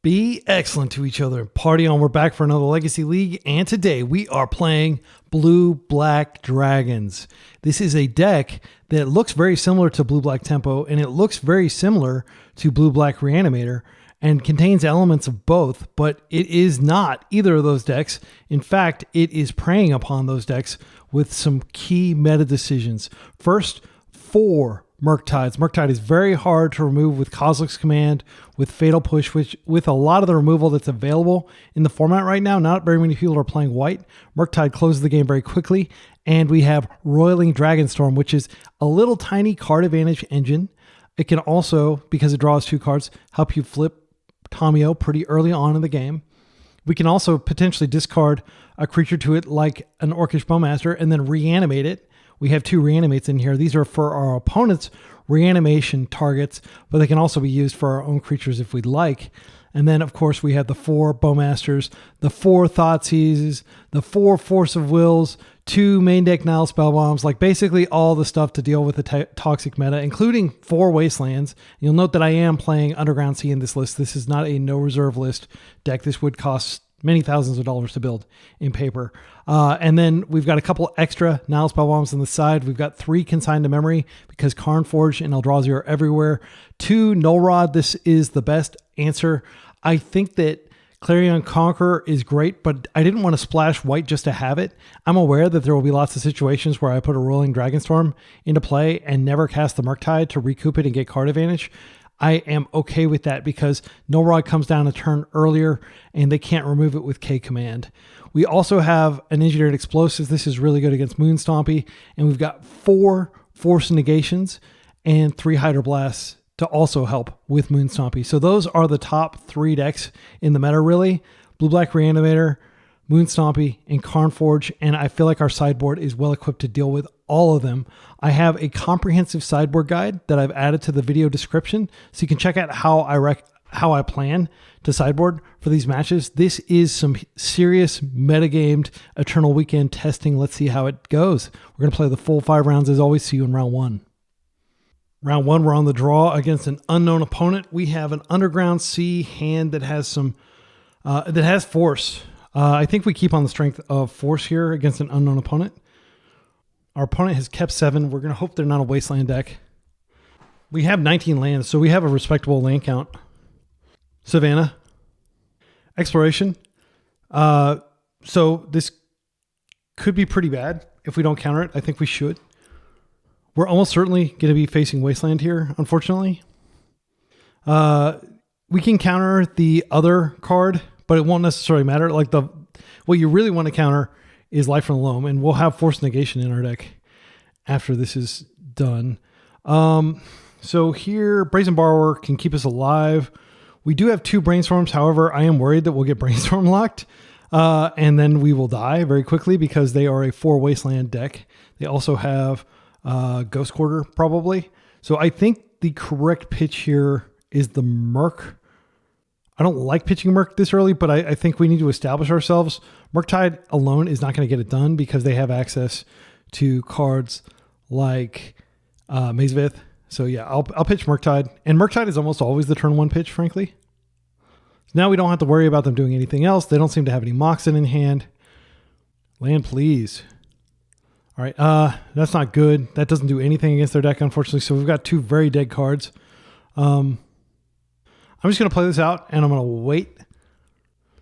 Be excellent to each other. Party on. We're back for another Legacy League, and today we are playing Blue-Black Dragons. This is a deck that looks very similar to Blue-Black Tempo, and it looks very similar to Blue-Black Reanimator, and contains elements of both, but it is not either of those decks. In fact, it is preying upon those decks with some key meta decisions. First, 4 Murktides. Murktide is very hard to remove with Kozilek's Command, with Fatal Push, which with a lot of the removal that's available in the format right now, not very many people are playing white. Murktide closes the game very quickly, and we have Roiling Dragonstorm, which is a little tiny card advantage engine. It can also, because it draws 2 cards, help you flip Tamiyo pretty early on in the game. We can also potentially discard a creature to it like an Orcish Bowmaster and then reanimate it. We have 2 reanimates in here. These are for our opponent's reanimation targets, but they can also be used for our own creatures if we'd like. And then, of course, we have the 4 Bowmasters, the 4 Thoughtseizes, the 4 Force of Wills, 2 main deck Nile Spellbombs, like basically all the stuff to deal with the toxic meta, including 4 Wastelands. You'll note that I am playing Underground Sea in this list. This is not a no reserve list deck. This would cost many thousands of dollars to build in paper. And then we've got a couple extra Nile Spellbombs on the side. We've got 3 Consigned to Memory because Karnforge and Eldrazi are everywhere. 2 Null Rod. This is the best answer. I think that Clarion Conqueror is great, but I didn't want to splash white just to have it. I'm aware that there will be lots of situations where I put a Roiling Dragonstorm into play and never cast the Murktide to recoup it and get card advantage. I am okay with that because Null Rod comes down a turn earlier and they can't remove it with K command. We also have an Engineered Explosives. This is really good against Moonstompy. And we've got 4 Force Negations and 3 Hydroblasts to also help with Moonstompy. So those are the top 3 decks in the meta, really. Blue-Black Reanimator, Moonstompy, and Karnforge. And I feel like our sideboard is well equipped to deal with all of them. I have a comprehensive sideboard guide that I've added to the video description, so you can check out how I plan to sideboard for these matches. This is some serious metagamed Eternal Weekend testing. Let's see how it goes. We're going to play the full 5 rounds as always. See you in round 1. Round 1, we're on the draw against an unknown opponent. We have an Underground Sea hand that has some that has force. I think we keep on the strength of force here against an unknown opponent. Our opponent has kept 7. We're going to hope they're not a Wasteland deck. We have 19 lands, so we have a respectable land count. Savannah. Exploration. So this could be pretty bad if we don't counter it. I think we should. We're almost certainly going to be facing Wasteland here, unfortunately. We can counter the other card, but it won't necessarily matter. Like what you really want to counter is Life from the Loam, and we'll have Force Negation in our deck after this is done. So here, Brazen Borrower can keep us alive. We do have 2 Brainstorms. However, I am worried that we'll get Brainstorm locked, and then we will die very quickly because they are a 4 Wasteland deck. They also have Ghost Quarter, probably. So I think the correct pitch here is the Murk. I don't like pitching Murk this early, but I think we need to establish ourselves. Murktide alone is not going to get it done because they have access to cards like Maze of Ith. So yeah, I'll pitch Murktide. And Murktide is almost always the turn 1 pitch, frankly. Now we don't have to worry about them doing anything else. They don't seem to have any Moxen in hand. Land, please. All right, that's not good. That doesn't do anything against their deck, unfortunately. So we've got 2 very dead cards. I'm just going to play this out, and I'm going to wait.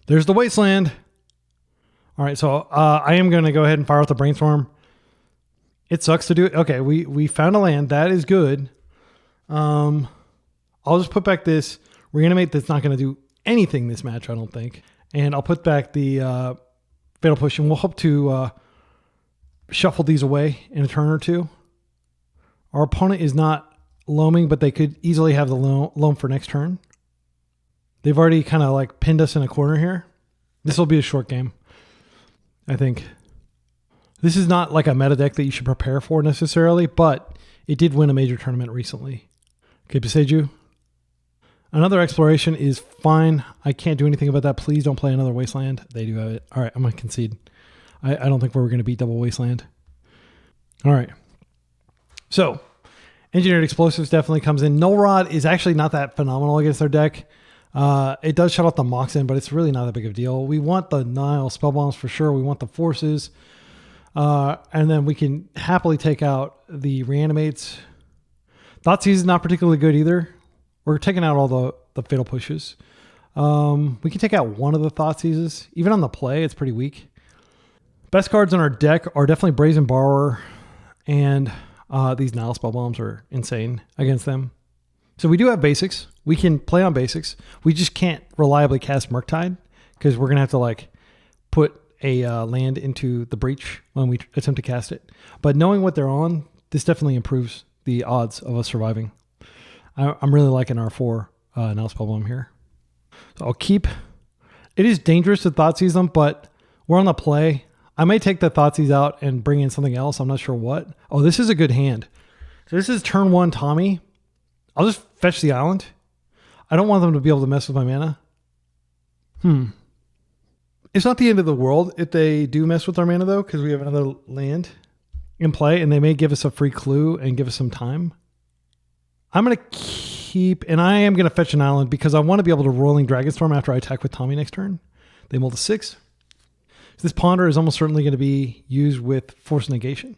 There's the Wasteland. All right, so I am going to go ahead and fire out the Brainstorm. It sucks to do it. Okay, we found a land. That is good. I'll just put back this Reanimate that's not going to do anything this match, I don't think. And I'll put back the Fatal Push, and we'll hope to shuffle these away in a turn or 2. Our opponent is not loaming, but they could easily have the loam for next turn. They've already kind of like pinned us in a corner here. This will be a short game, I think. This is not like a meta deck that you should prepare for necessarily, but it did win a major tournament recently. Okay, Beseju. Another Exploration is fine. I can't do anything about that. Please don't play another Wasteland. They do have it. All right, I'm going to concede. I don't think we're going to beat double Wasteland. All right. So, Engineered Explosives definitely comes in. Null Rod is actually not that phenomenal against their deck. It does shut off the Moxen, but it's really not that big of a deal. We want the Nile spell bombs for sure. We want the forces. And then we can happily take out the Reanimates. Thoughtseize is not particularly good either. We're taking out all the fatal pushes. We can take out one of the Thoughtseizes. Even on the play, it's pretty weak. Best cards on our deck are definitely Brazen Borrower, and these Nile spell bombs are insane against them. So we do have basics. We can play on basics. We just can't reliably cast Murktide because we're going to have to like put a land into the breach when we attempt to cast it. But knowing what they're on, this definitely improves the odds of us surviving. I'm really liking our 4 Nile spell bomb here. So I'll keep... It is dangerous to Thoughtseize them, but we're on the play. I may take the Thoughtseize out and bring in something else. I'm not sure what. Oh, this is a good hand. So this is turn 1 Tommy. I'll just fetch the island. I don't want them to be able to mess with my mana. It's not the end of the world if they do mess with our mana, though, because we have another land in play, and they may give us a free clue and give us some time. I'm going to keep... And I am going to fetch an island because I want to be able to Roiling Dragonstorm after I attack with Tommy next turn. They mull to 6. So this Ponder is almost certainly going to be used with Force Negation.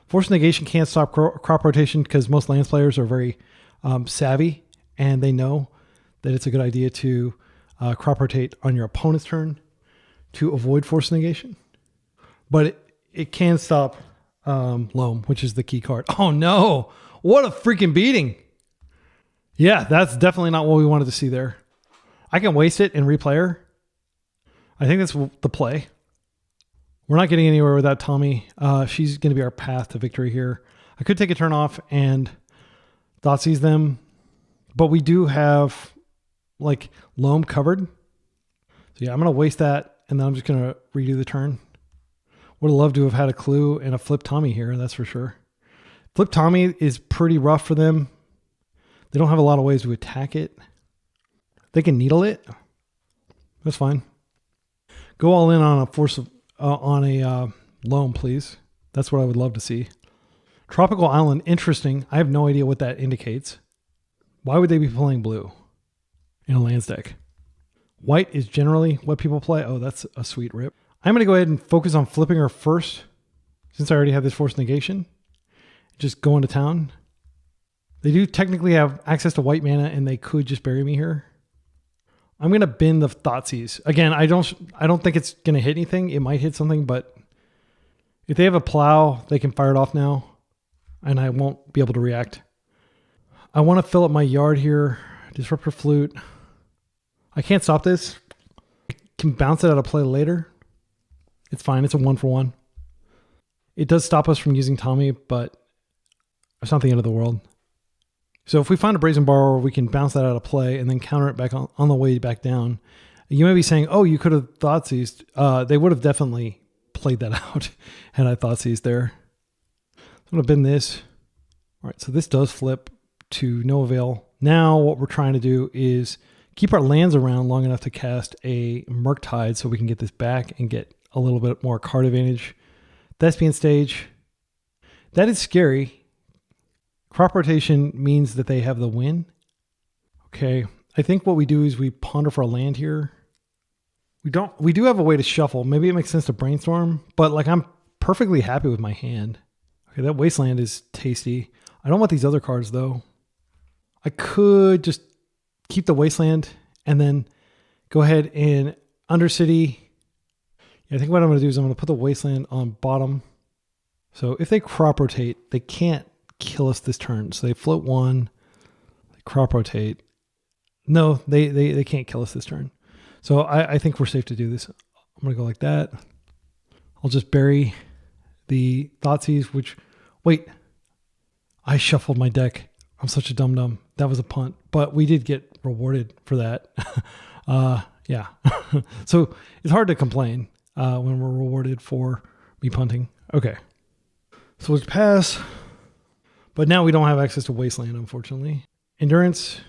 Force Negation can't stop crop rotation because most Lands players are very savvy, and they know that it's a good idea to crop rotate on your opponent's turn to avoid Force Negation. But it can stop Loam, which is the key card. Oh no! What a freaking beating! Yeah, that's definitely not what we wanted to see there. I can waste it and replay her. I think that's the play. We're not getting anywhere without Tommy. She's going to be our path to victory here. I could take a turn off and Thoughtseize them, but we do have like Loam covered. So yeah, I'm going to waste that, and then I'm just going to redo the turn. Would have loved to have had a clue and a flip Tommy here, that's for sure. Flip Tommy is pretty rough for them. They don't have a lot of ways to attack it. They can needle it. That's fine. Go all in on a force of, on a Loam, please. That's what I would love to see. Tropical Island, interesting. I have no idea what that indicates. Why would they be playing blue in a lands deck? White is generally what people play. Oh, that's a sweet rip. I'm going to go ahead and focus on flipping her first, since I already have this Force Negation. Just go into town. They do technically have access to white mana, and they could just bury me here. I'm going to bin the Thoughtseize. Again, I don't think it's going to hit anything. It might hit something, but if they have a plow, they can fire it off now, and I won't be able to react. I want to fill up my yard here. Disrupt her flute. I can't stop this. I can bounce it out of play later. It's fine. It's a 1-for-1. It does stop us from using Tommy, but it's not the end of the world. So if we find a Brazen Borrower, we can bounce that out of play and then counter it back on the way back down. You may be saying, oh, you could have Thoughtseized. They would have definitely played that out had I Thoughtseized there. So I'm going to bin this. All right, so this does flip to no avail. Now what we're trying to do is keep our lands around long enough to cast a Murktide so we can get this back and get a little bit more card advantage. Thespian Stage. That is scary. Crop rotation means that they have the win. Okay, I think what we do is we ponder for a land here. We do have a way to shuffle. Maybe it makes sense to brainstorm, but like I'm perfectly happy with my hand. Okay, that Wasteland is tasty. I don't want these other cards though. I could just keep the Wasteland and then go ahead and Undercity. Yeah, I think what I'm going to do is I'm going to put the Wasteland on bottom. So if they crop rotate, they can't kill us this turn. So they float 1, they crop rotate. No, they can't kill us this turn. So I think we're safe to do this. I'm going to go like that. I'll just bury the Thoughtseize, which, wait, I shuffled my deck. I'm such a dum-dum. That was a punt, but we did get rewarded for that. Yeah. So it's hard to complain when we're rewarded for me punting. Okay. So let's pass. But now we don't have access to Wasteland, unfortunately. Endurance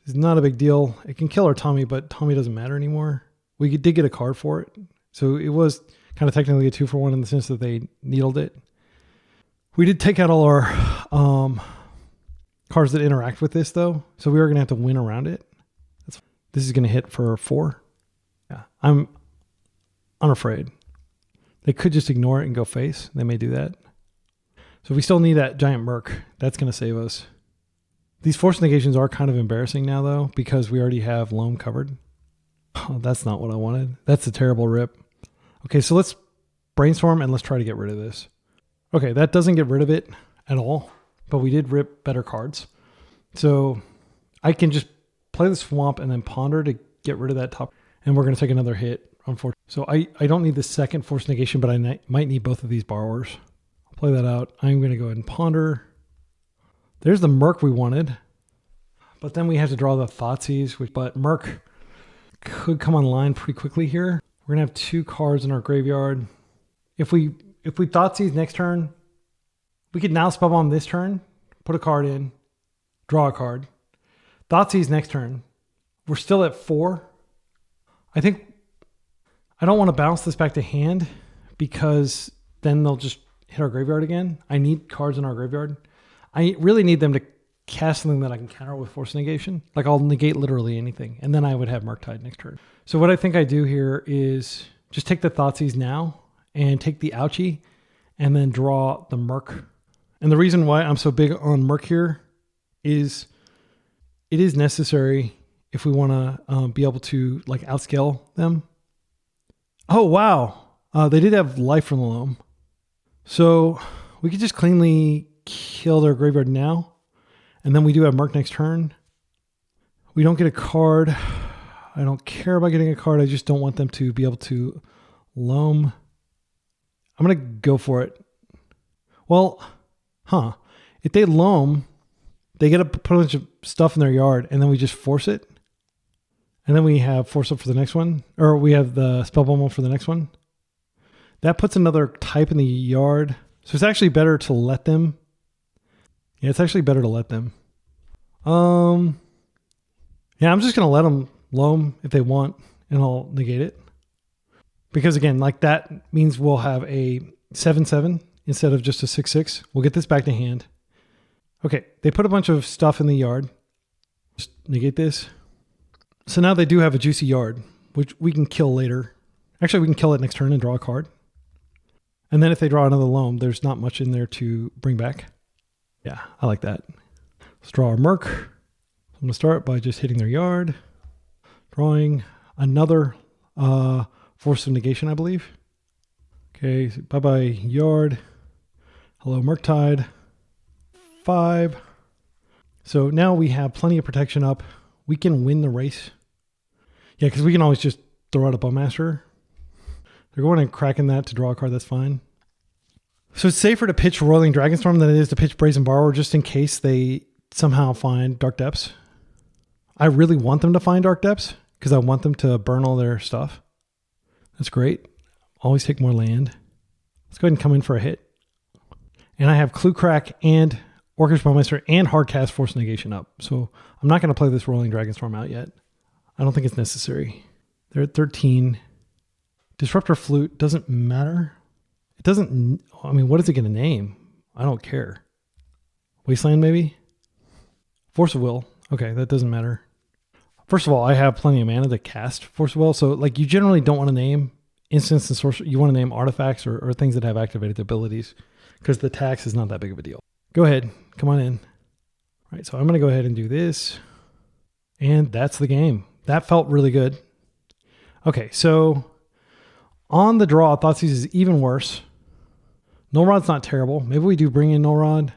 is not a big deal. It can kill our Tommy, but Tommy doesn't matter anymore. We did get a card for it. So it was kind of technically a 2-for-1 in the sense that they needled it. We did take out all our cards that interact with this, though. So we are going to have to win around it. This is going to hit for 4. Yeah, I'm unafraid. They could just ignore it and go face. They may do that. So we still need that giant Merc. That's going to save us. These force negations are kind of embarrassing now, though, because we already have Loam covered. Oh, that's not what I wanted. That's a terrible rip. Okay, so let's brainstorm and let's try to get rid of this. Okay, that doesn't get rid of it at all, but we did rip better cards. So I can just play the swamp and then ponder to get rid of that top. And we're going to take another hit, unfortunately. So I don't need the second force negation, but I might need both of these borrowers. I'll play that out. I'm going to go ahead and ponder. There's the Merc we wanted. But then we have to draw the Thoughtseize, but Merc could come online pretty quickly here. We're going to have 2 cards in our graveyard. If we Thoughtseize next turn, we could now Spellbomb this turn, put a card in, draw a card. Thoughtseize next turn. We're still at 4. I think I don't want to bounce this back to hand because then they'll just hit our graveyard again. I need cards in our graveyard. I really need them to cast something that I can counter with force negation. Like I'll negate literally anything. And then I would have Murktide next turn. So what I think I do here is just take the Thoughtseize now and take the Ouchie and then draw the Merc. And the reason why I'm so big on Merc here is it is necessary if we want to be able to like outscale them. Oh, wow. They did have life from the Loam. So we could just cleanly kill their graveyard now. And then we do have Merc next turn. We don't get a card. I don't care about getting a card. I just don't want them to be able to Loam. I'm going to go for it. Well, if they Loam, they get to put a bunch of stuff in their yard and then we just force it. And then we have force up for the next one. Or we have the Spellbomb for the next one. That puts another type in the yard. So it's actually better to let them. Yeah, it's actually better to let them. Yeah, I'm just going to let them Loam if they want, and I'll negate it. Because again, like that means we'll have a 7/7 instead of just a 6/6. We'll get this back to hand. Okay, they put a bunch of stuff in the yard. Just negate this. So now they do have a juicy yard, which we can kill later. Actually, we can kill it next turn and draw a card. And then if they draw another Loam, there's not much in there to bring back. Yeah, I like that. Let's draw our Merc. I'm going to start by just hitting their yard. Drawing another force of negation, I believe. Okay, so bye-bye yard. Hello, Murktide. 5. So now we have plenty of protection up. We can win the race. Yeah, because we can always just throw out a Bowmaster. They're going and cracking that to draw a card, that's fine. So it's safer to pitch Roiling Dragonstorm than it is to pitch Brazen Borrower just in case they somehow find Dark Depths. I really want them to find Dark Depths because I want them to burn all their stuff. That's great. Always take more land. Let's go ahead and come in for a hit. And I have Clue Crack and Orcish Bowmaster and Hardcast Force Negation up. So I'm not going to play this Roiling Dragonstorm out yet. I don't think it's necessary. They're at 13. Disruptor Flute doesn't matter. It doesn't, I mean, what is it going to name? I don't care. Wasteland maybe? Force of Will. Okay, that doesn't matter. First of all, I have plenty of mana to cast Force of Will. So like you generally don't want to name instants and sorcery. You want to name artifacts or things that have activated abilities because the tax is not that big of a deal. Go ahead. Come on in. All right, so I'm going to go ahead and do this. And that's the game. That felt really good. Okay, so on the draw, Thoughtseize is even worse. Null Rod's not terrible. Maybe we do bring in Null Rod.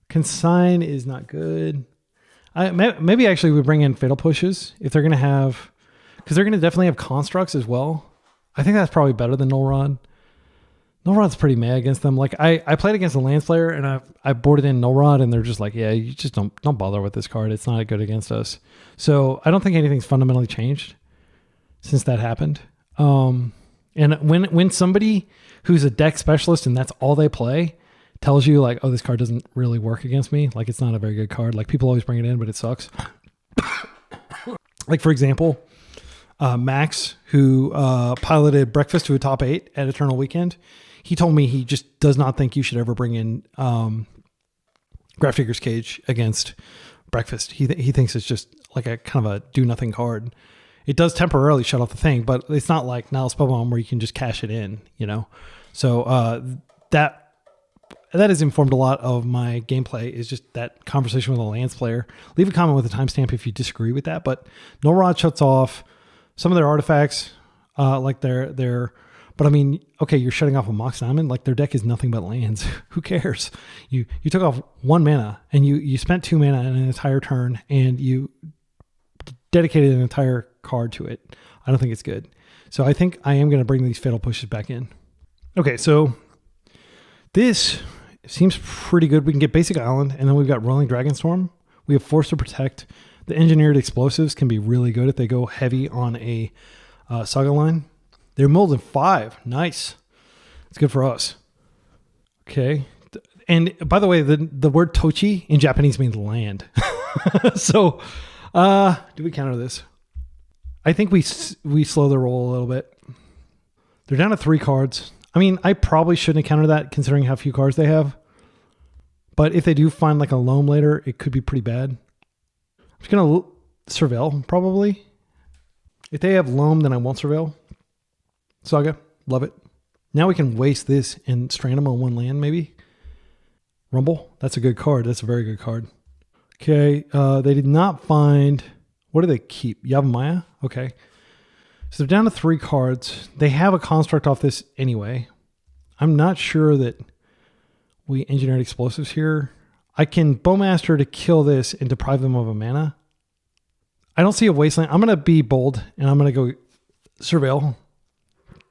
Consign is not good. Maybe actually we bring in Fatal Pushes if they're going to have, because they're going to definitely have constructs as well. I think that's probably better than Null Rod. Null Rod's pretty mad against them. Like I played against a Landslayer and I boarded in Null Rod and they're just like, yeah, you just don't bother with this card. It's not good against us. So I don't think anything's fundamentally changed since that happened. And when somebody who's a deck specialist and that's all they play tells you like, oh, this card doesn't really work against me. Like it's not a very good card. Like people always bring it in, but it sucks. Like for example, Max, who piloted Breakfast to a top 8 at Eternal Weekend, he told me he just does not think you should ever bring in Grafdigger's Cage against breakfast. He thinks it's just like a kind of a do nothing card. It does temporarily shut off the thing, but it's not like Nile Spellbomb where you can just cash it in, you know? So that has informed a lot of my gameplay, is just that conversation with a lands player. Leave a comment with a timestamp if you disagree with that, but No Rod shuts off some of their artifacts, like but I mean, okay, you're shutting off a Mox Diamond, like their deck is nothing but lands. Who cares? You took off 1 mana and you spent 2 mana in an entire turn and you dedicated an entire card to it. I don't think it's good. So I think I am going to bring these Fatal Pushes back in. Okay, so this seems pretty good. We can get Basic Island, and then we've got Roiling Dragonstorm. We have Force to Protect. The Engineered Explosives can be really good if they go heavy on a Saga line. They're molded 5. Nice. It's good for us. Okay. And by the way, the word Tochi in Japanese means land. So do we counter this? I think we slow the roll a little bit. They're down to 3 cards. I mean, I probably shouldn't counter that considering how few cards they have. But if they do find like a loam later, it could be pretty bad. I'm just going to Surveil, probably. If they have loam, then I won't Surveil. Saga, love it. Now we can waste this and strand them on 1 land, maybe. Rumble, that's a good card. That's a very good card. Okay, they did not find... What do they keep? Yavimaya? Okay. So they're down to 3 cards. They have a construct off this anyway. I'm not sure that we engineered explosives here. I can Bowmaster to kill this and deprive them of a mana. I don't see a Wasteland. I'm going to be bold and I'm going to go Surveil.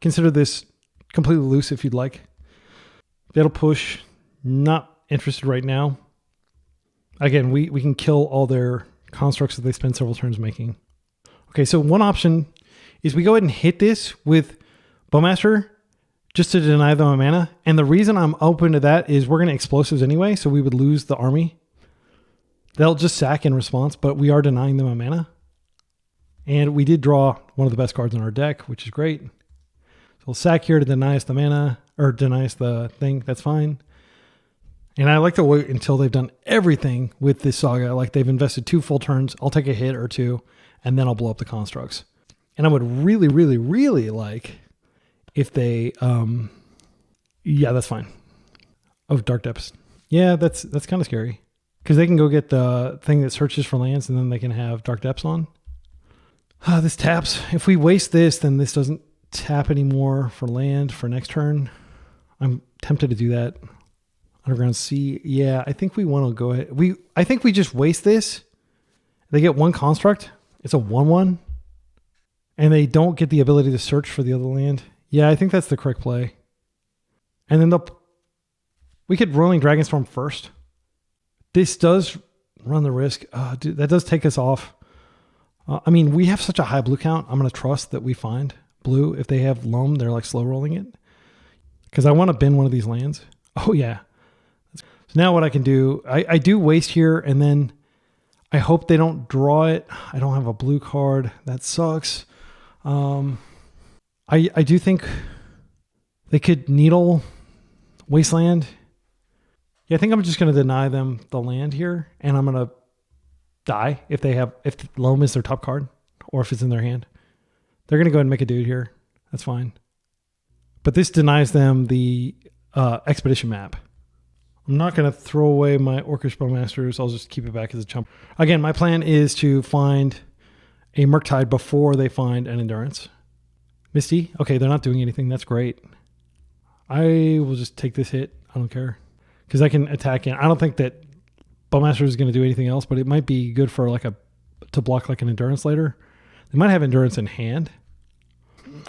Consider this completely loose if you'd like. Fatal Push, not interested right now. Again, we can kill all their constructs that they spend several turns making. Okay, so one option is we go ahead and hit this with Bowmaster just to deny them a mana. And the reason I'm open to that is we're going to explosives anyway, so we would lose the army. They'll just sack in response, but we are denying them a mana. And we did draw one of the best cards in our deck, which is great. So we'll sack here to deny us the mana, or deny us the thing. That's fine. And I like to wait until they've done everything with this Saga. Like they've invested 2 full turns. I'll take a hit or 2, and then I'll blow up the constructs. And I would really, really, really like if they, yeah, that's fine. Oh, Dark Depths. Yeah, that's kind of scary. Because they can go get the thing that searches for lands, and then they can have Dark Depths on. This taps. If we waste this, then this doesn't tap anymore for land for next turn. I'm tempted to do that. Underground Sea. Yeah, I think we want to go ahead. I think we just waste this. They get 1 construct. It's a 1/1. And they don't get the ability to search for the other land. Yeah, I think that's the correct play. And then we could Roiling Dragonstorm first. This does run the risk. Dude, that does take us off. I mean, we have such a high blue count. I'm going to trust that we find blue. If they have loam, they're like slow rolling it. Because I want to bin one of these lands. Oh, yeah. So now what I can do, I do waste here, and then I hope they don't draw it. I don't have a blue card. That sucks. I do think they could needle Wasteland. Yeah, I think I'm just going to deny them the land here, and I'm going to die if loam is their top card, or if it's in their hand. They're going to go ahead and make a dude here. That's fine. But this denies them the expedition map. I'm not going to throw away my Orcish Bowmasters. I'll just keep it back as a chump. Again, my plan is to find a Murktide before they find an Endurance. Misty. Okay, they're not doing anything. That's great. I will just take this hit. I don't care. Because I can attack in. I don't think that Bowmaster is going to do anything else, but it might be good for to block like an Endurance later. They might have Endurance in hand.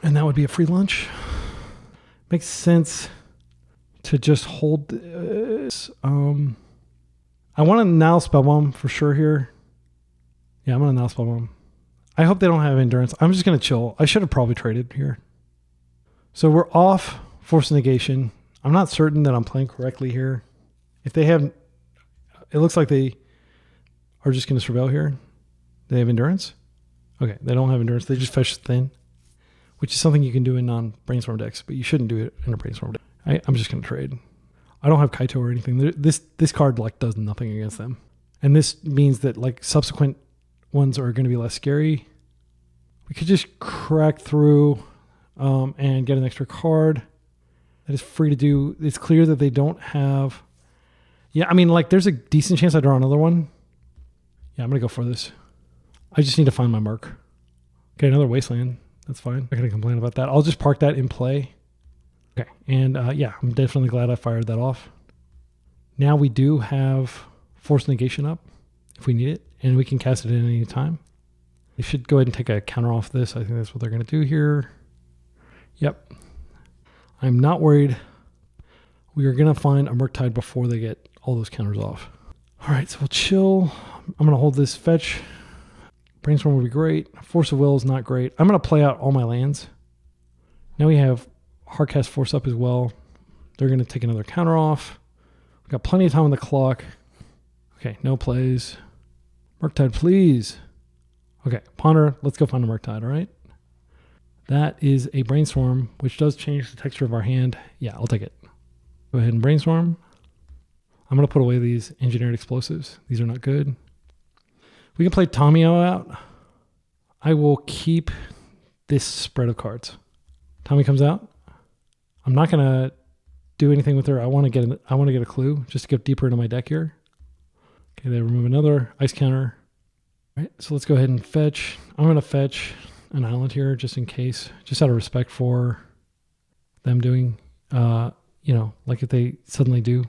And that would be a free lunch. Makes sense to just hold this. I want to Nile Spellbomb for sure here. Yeah, I'm going to Nile Spellbomb. I hope they don't have Endurance. I'm just going to chill. I should have probably traded here. So we're off Force Negation. I'm not certain that I'm playing correctly here. If they have... It looks like they are just going to Surveil here. They have Endurance? Okay, they don't have Endurance. They just fetch thin, which is something you can do in non-Brainstorm decks, but you shouldn't do it in a Brainstorm deck. I'm just going to trade. I don't have Kaito or anything. This card does nothing against them. And this means that like subsequent ones are going to be less scary. We could just crack through and get an extra card. That is free to do. It's clear that they don't have... Yeah, I mean, like, there's a decent chance I draw another one. Yeah, I'm going to go for this. I just need to find my mark. Okay, another Wasteland. That's fine. I'm not going to complain about that. I'll just park that in play. Okay, and yeah, I'm definitely glad I fired that off. Now we do have Force Negation up if we need it, and we can cast it at any time. We should go ahead and take a counter off this. I think that's what they're going to do here. Yep. I'm not worried. We are going to find a Murktide before they get all those counters off. All right, so we'll chill. I'm going to hold this fetch. Brainstorm would be great. Force of Will is not great. I'm going to play out all my lands. Now we have Hardcast Force up as well. They're going to take another counter off. We've got plenty of time on the clock. Okay, no plays. Murktide, please. Okay, Ponder, let's go find a Murktide, all right? That is a Brainstorm, which does change the texture of our hand. Yeah, I'll take it. Go ahead and Brainstorm. I'm going to put away these Engineered Explosives. These are not good. We can play Tamiyo out. I will keep this spread of cards. Tommy comes out. I'm not going to do anything with her. I want to get a clue just to get deeper into my deck here. Okay, they remove another ice counter. All right, so let's go ahead and fetch. I'm going to fetch an island here just in case, just out of respect for them doing, you know, like if they suddenly do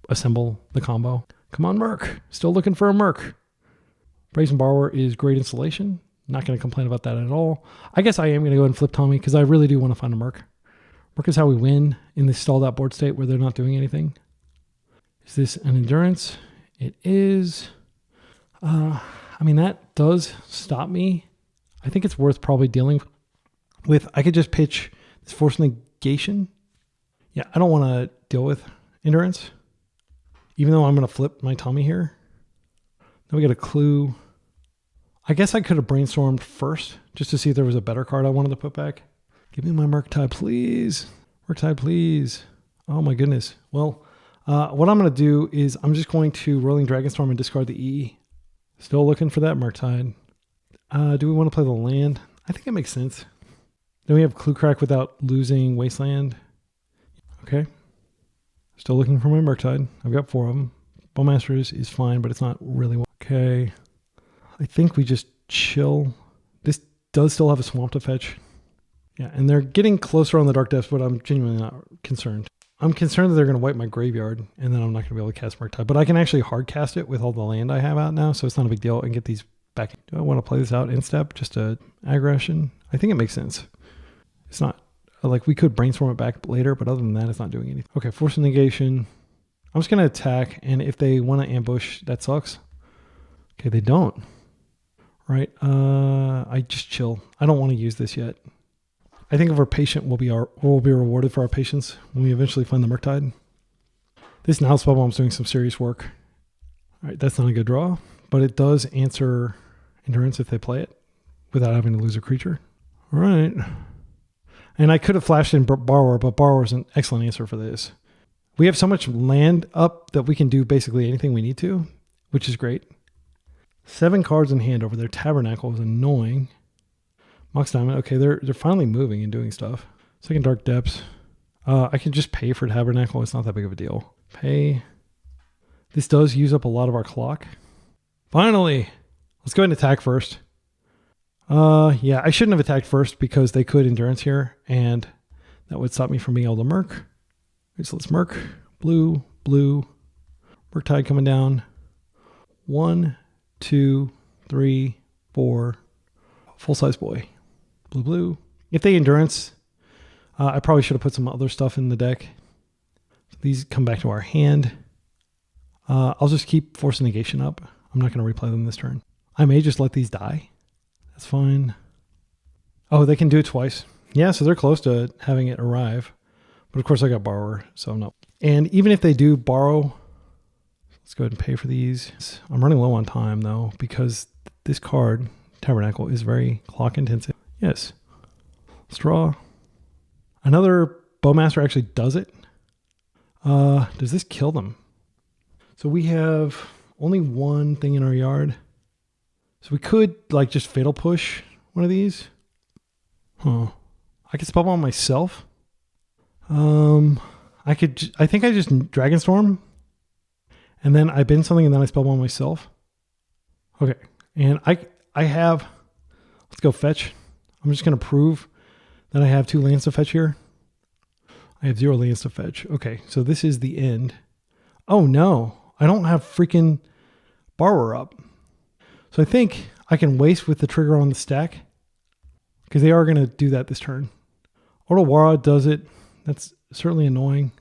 assemble the combo. Come on, Merc. Still looking for a Merc. Brazen Borrower is great installation. Not going to complain about that at all. I guess I am going to go ahead and flip Tommy because I really do want to find a Merc. Merc is how we win in this stalled out board state where they're not doing anything. Is this an Endurance? It is. I mean, that does stop me. I think it's worth probably dealing with. I could just pitch this Force Negation. Yeah, I don't want to deal with Endurance. Even though I'm going to flip my Tommy here. Then we got a clue. I guess I could have brainstormed first just to see if there was a better card I wanted to put back. Give me my Murktide, please. Murktide, please. Oh my goodness. Well, what I'm going to do is I'm just going to Roiling Dragonstorm and discard the E. Still looking for that Murktide. Do we want to play the land? I think it makes sense. Then we have Clue Crack without losing Wasteland. Okay. Still looking for my Murktide. I've got 4 of them. Bowmasters is fine, but it's not really okay. I think we just chill. This does still have a swamp to fetch. Yeah, and they're getting closer on the Dark Depths, but I'm genuinely not concerned. I'm concerned that they're going to wipe my graveyard, and then I'm not going to be able to cast Murktide. But I can actually hard cast it with all the land I have out now, so it's not a big deal, and get these back. Do I want to play this out in step? Just a aggression? I think it makes sense. It's not, like, we could brainstorm it back later, but other than that, it's not doing anything. Okay, Force Negation. I'm just going to attack, and if they want to ambush, that sucks. Okay, they don't. Right, I just chill. I don't want to use this yet. I think if we're patient, we'll be rewarded for our patience when we eventually find the Murktide. This now Spellbomb's doing some serious work. All right, that's not a good draw, but it does answer Endurance if they play it without having to lose a creature. All right. And I could have flashed in Borrower, but Borrower is an excellent answer for this. We have so much land up that we can do basically anything we need to, which is great. 7 cards in hand over there. Tabernacle is annoying. Mox Diamond. Okay, they're finally moving and doing stuff. Second Dark Depths. I can just pay for Tabernacle. It's not that big of a deal. Pay. This does use up a lot of our clock. Finally. Let's go ahead and attack first. Yeah, I shouldn't have attacked first because they could Endurance here, and that would stop me from being able to Merc. Okay, so let's Merc. Blue, blue. Murktide coming down. 1, 2, 3, 4. Full-size boy. Blue, blue. If they Endurance, I probably should have put some other stuff in the deck. So these come back to our hand. I'll just keep Force Negation up. I'm not going to replay them this turn. I may just let these die. That's fine. Oh, they can do it twice. Yeah, so they're close to having it arrive. But of course I got Borrower, so no. And even if they do borrow, let's go ahead and pay for these. I'm running low on time though, because this card, Tabernacle, is very clock intensive. Yes. Let's draw. Another Bowmaster actually does it. Does this kill them? So we have only one thing in our yard. So we could like just fatal push one of these. Huh. I could spellbomb myself. I think I just Dragonstorm. And then I bend something and then I spellbomb myself. Okay. And I have, let's go fetch. I'm just going to prove that I have 2 lands to fetch here. I have 0 lands to fetch. Okay. So this is the end. Oh no, I don't have freaking borrower up. So I think I can waste with the trigger on the stack because they are going to do that this turn. Otawara does it. That's certainly annoying.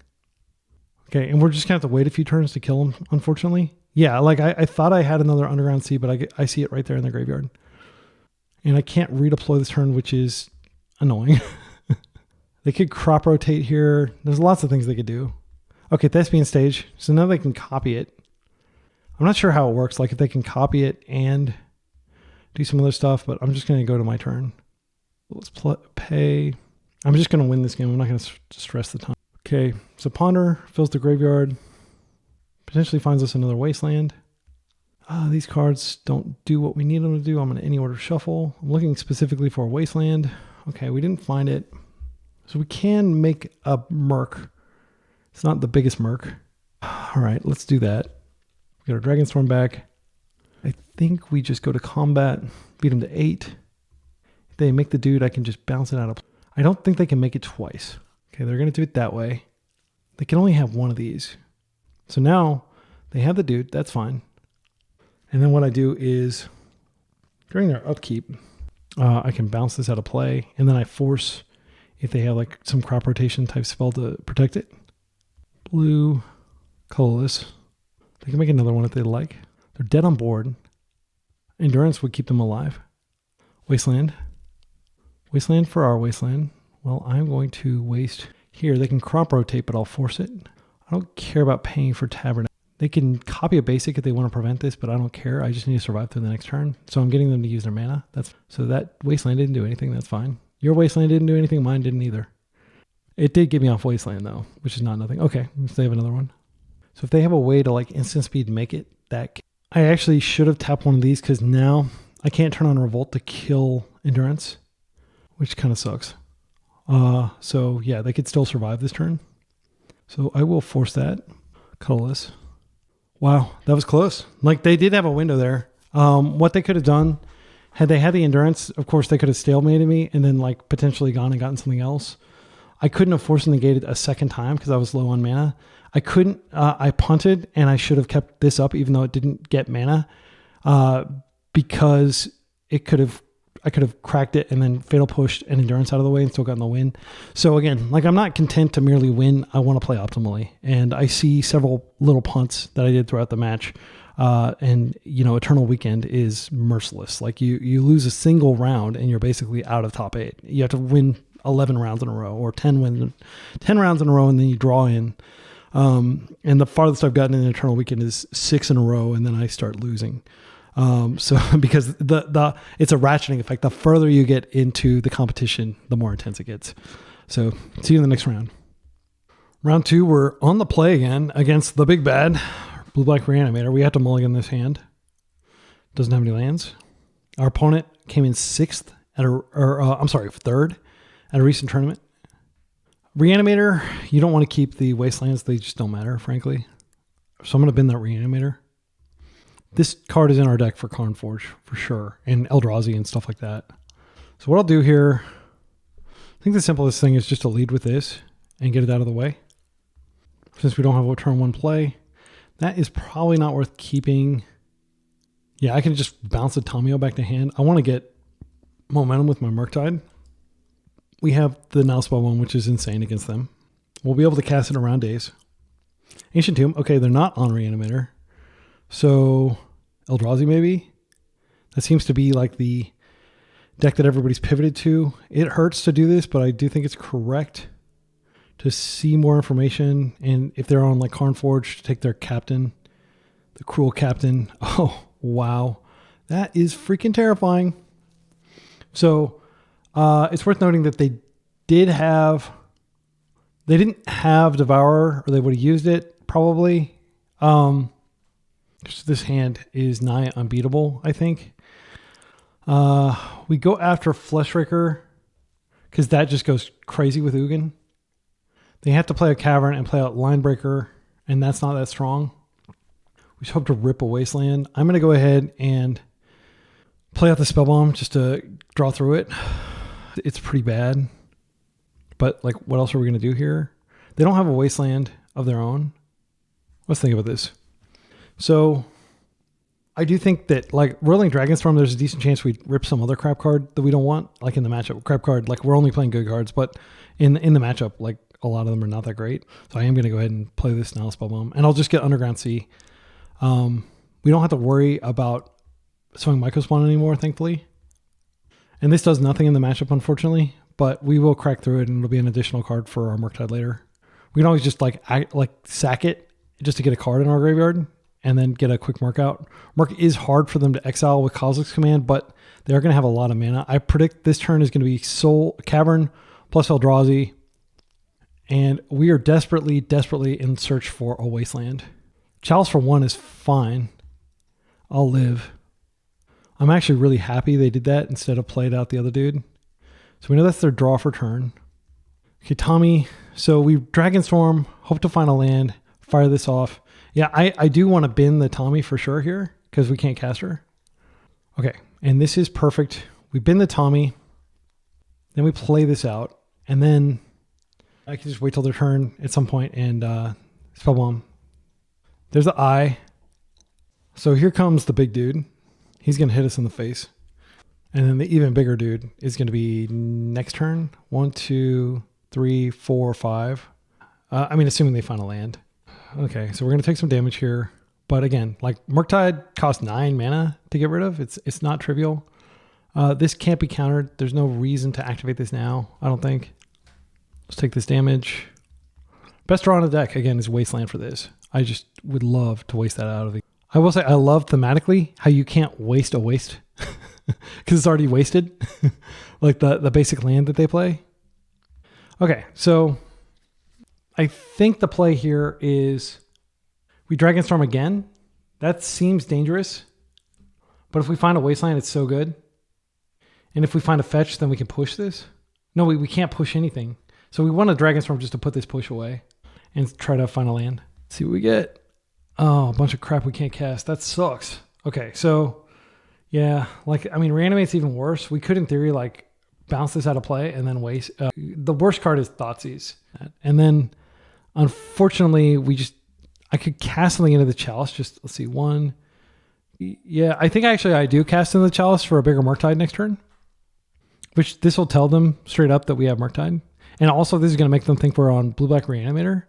Okay, and we're just going to have to wait a few turns to kill him, unfortunately. Yeah, like I thought I had another Underground Sea, but I see it right there in the graveyard. And I can't redeploy this turn, which is annoying. They could crop rotate here. There's lots of things they could do. Okay, Thespian stage. So now they can copy it. I'm not sure how it works, like if they can copy it and do some other stuff, but I'm just going to go to my turn. Let's pay. I'm just going to win this game. I'm not going to stress the time. Okay, so Ponder fills the graveyard. Potentially finds us another Wasteland. These cards don't do what we need them to do. I'm going to any order shuffle. I'm looking specifically for a Wasteland. Okay, we didn't find it. So we can make a Merc. It's not the biggest Merc. All right, let's do that. We got our Dragonstorm back. I think we just go to combat, beat them to 8. If they make the dude, I can just bounce it out of. I don't think they can make it twice. Okay, they're going to do it that way. They can only have one of these. So now they have the dude. That's fine. And then what I do is during their upkeep, I can bounce this out of play. And then I force, if they have like some crop rotation type spell to protect it. Blue, colorless. They can make another one if they like. They're dead on board. Endurance would keep them alive. Wasteland. Wasteland for our Wasteland. Well, I'm going to waste here. They can crop rotate, but I'll force it. I don't care about paying for Tavern. They can copy a basic if they want to prevent this, but I don't care. I just need to survive through the next turn. So I'm getting them to use their mana. So that Wasteland didn't do anything. That's fine. Your Wasteland didn't do anything. Mine didn't either. It did get me off Wasteland though, which is not nothing. Okay, so they have another one. So if they have a way to like instant speed make it, I actually should have tapped one of these because now I can't turn on Revolt to kill Endurance, which kind of sucks. So yeah, they could still survive this turn. So I will force that. Colorless. Wow, that was close. Like they did have a window there. What they could have done, had they had the Endurance, of course they could have stalemated me and then like potentially gone and gotten something else. I couldn't have force negated a second time because I was low on mana. I couldn't, I punted and I should have kept this up even though it didn't get mana because I could have cracked it and then fatal pushed an Endurance out of the way and still gotten the win. So again, like I'm not content to merely win. I want to play optimally. And I see several little punts that I did throughout the match. And you know, Eternal Weekend is merciless. Like you lose a single round and you're basically out of top 8. You have to win 11 rounds in a row or 10 rounds in a row and then you draw in. And the farthest I've gotten in Eternal Weekend is 6 in a row and then I start losing. So because it's a ratcheting effect. The further you get into the competition, the more intense it gets. So see you in the next round. Round 2, we're on the play again against the big bad blue-black Reanimator. We have to mulligan this hand. Doesn't have any lands. Our opponent came in 6th third at a recent tournament. Reanimator, you don't want to keep the Wastelands. They just don't matter, frankly. So I'm going to bend that Reanimator. This card is in our deck for Karnforge, for sure, and Eldrazi and stuff like that. So what I'll do here, I think the simplest thing is just to lead with this and get it out of the way. Since we don't have a turn 1 play, that is probably not worth keeping. Yeah, I can just bounce the Tamiyo back to hand. I want to get momentum with my Murktide. We have the Nullspell one, which is insane against them. We'll be able to cast it around Daze. Ancient Tomb, okay, they're not on Reanimator. So Eldrazi maybe? That seems to be like the deck that everybody's pivoted to. It hurts to do this, but I do think it's correct to see more information. And if they're on like Karnforge, to take their captain, the cruel captain. Oh, wow. That is freaking terrifying. So it's worth noting that they didn't have Devourer, or they would have used it probably. This hand is nigh unbeatable, I think. We go after Fleshraker because that just goes crazy with Ugin. They have to play a Cavern and play out Linebreaker, and that's not that strong. We just hope to rip a Wasteland. I'm going to go ahead and play out the Spellbomb just to draw through it. It's pretty bad. But like, what else are we going to do here? They don't have a Wasteland of their own. Let's think about this. So I do think that like Roiling Dragonstorm, there's a decent chance we rip some other crap card that we don't want, like in the matchup. Crap card, like we're only playing good cards, but in the matchup, like a lot of them are not that great. So I am going to go ahead and play this now Spellbomb, and I'll just get Underground Sea. We don't have to worry about sowing Mycospawn anymore, thankfully. And this does nothing in the matchup, unfortunately, but we will crack through it, and it'll be an additional card for our Murktide later. We can always just like sack it just to get a card in our graveyard and then get a quick Murk out. Murk is hard for them to exile with Kozilek's Command, but they're going to have a lot of mana. I predict this turn is going to be Soul Cavern plus Eldrazi, and we are desperately in search for a Wasteland. Chalice for 1 is fine. I'll live. I'm actually really happy they did that instead of played out the other dude. So we know that's their draw for turn. Okay, Tommy. So we Dragonstorm, hope to find a land, fire this off. Yeah, I do want to bin the Tommy for sure here because we can't cast her. Okay, and this is perfect. We bin the Tommy, then we play this out, and then I can just wait till their turn at some point and Spellbomb. There's the eye. So here comes the big dude. He's going to hit us in the face. And then the even bigger dude is going to be next turn. 1, 2, 3, 4, 5. I mean, assuming they find a land. Okay, so we're going to take some damage here. But again, like Murktide costs 9 mana to get rid of. It's not trivial. This can't be countered. There's no reason to activate this now, I don't think. Let's take this damage. Best draw on the deck, again, is Wasteland for this. I just would love to waste that out of it. I will say I love thematically how you can't waste a waste because it's already wasted. Like the basic land that they play. Okay, so I think the play here is we Dragonstorm again. That seems dangerous. But if we find a Wasteland, it's so good. And if we find a fetch, then we can push this. No, we can't push anything. So we want a Dragonstorm just to put this push away and try to find a land. Let's see what we get. Oh, a bunch of crap we can't cast. That sucks. Okay, so yeah, like, I mean, Reanimate's even worse. We could, in theory, like bounce this out of play and then waste. The worst card is Thoughtseize. And then, unfortunately, I could cast something into the Chalice. Just, let's see, 1. Yeah, I think actually I do cast into the Chalice for a bigger Murktide next turn. Which this will tell them straight up that we have Murktide. And also this is going to make them think we're on blue-black Reanimator.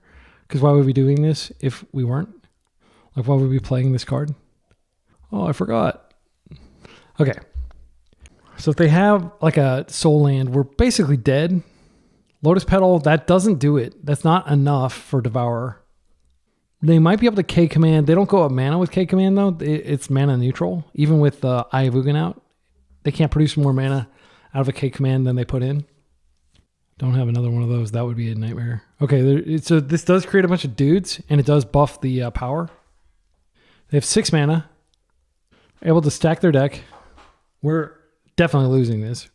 Because why would we be doing this if we weren't? Like, why would we be playing this card? Oh, I forgot. Okay. So if they have like a soul land, we're basically dead. Lotus Petal, that doesn't do it. That's not enough for Devourer. They might be able to K-Command. They don't go up mana with K-Command, though. It's mana neutral. Even with the Eye of Ugin out, they can't produce more mana out of a K-Command than they put in. Don't have another one of those. That would be a nightmare. Okay, so this does create a bunch of dudes, and it does buff the power. They have 6 mana. Able to stack their deck. We're definitely losing this.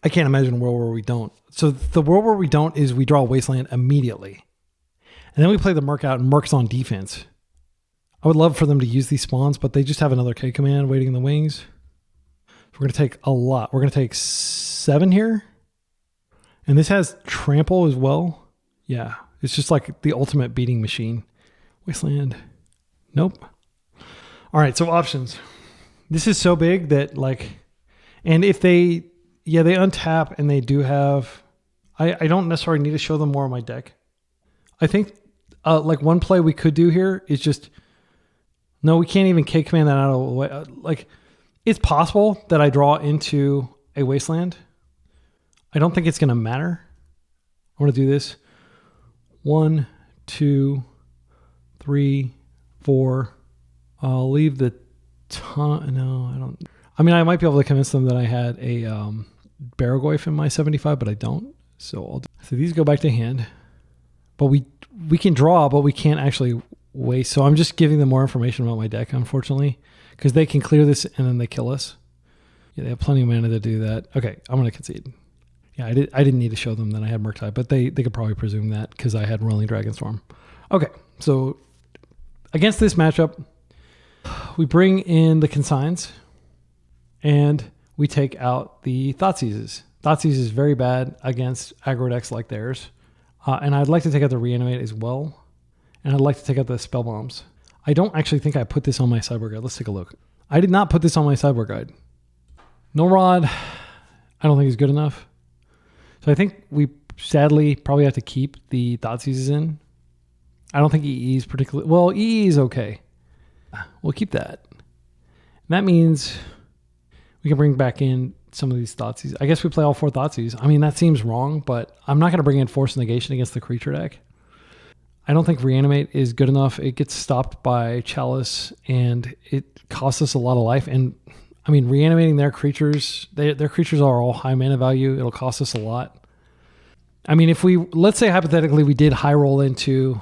I can't imagine a world where we don't. So the world where we don't is we draw a Wasteland immediately. And then we play the Murk out, and Murk's on defense. I would love for them to use these spawns, but they just have another K-Command waiting in the wings. We're going to take a lot. We're going to take 7 here. And this has Trample as well. Yeah, it's just like the ultimate beating machine. Wasteland. Nope. All right, so options. This is so big that like, and if they untap and they do have, I don't necessarily need to show them more of my deck. I think like one play we could do here is just, no, we can't even K-Command that out of the way. Like, it's possible that I draw into a Wasteland. I don't think it's going to matter. I want to do this. 1, 2, 3, 4. I'll leave the no, I don't. I mean, I might be able to convince them that I had a Barragoyf in my 75, but I don't. So these go back to hand. But we can draw, but we can't actually waste. So I'm just giving them more information about my deck, unfortunately, because they can clear this and then they kill us. Yeah, they have plenty of mana to do that. Okay, I'm going to concede. Yeah, I didn't need to show them that I had Murktide, but they could probably presume that because I had Roiling Dragonstorm. Okay, so against this matchup, we bring in the Consigns and we take out the Thoughtseizes. Thoughtseize is very bad against aggro decks like theirs. And I'd like to take out the Reanimate as well. And I'd like to take out the Spell Bombs. I don't actually think I put this on my sideboard guide. Let's take a look. I did not put this on my sideboard guide. No Rod, I don't think is good enough. So I think we sadly probably have to keep the Thoughtseizes in. I don't think EE is particularly... Well, EE is okay. We'll keep that. And that means we can bring back in some of these Thoughtseizes. I guess we play all 4 Thoughtseizes. I mean, that seems wrong, but I'm not going to bring in Force Negation against the creature deck. I don't think Reanimate is good enough. It gets stopped by Chalice, and it costs us a lot of life. And, I mean, reanimating their creatures, their creatures are all high mana value. It'll cost us a lot. I mean, if we... Let's say, hypothetically, we did high roll into...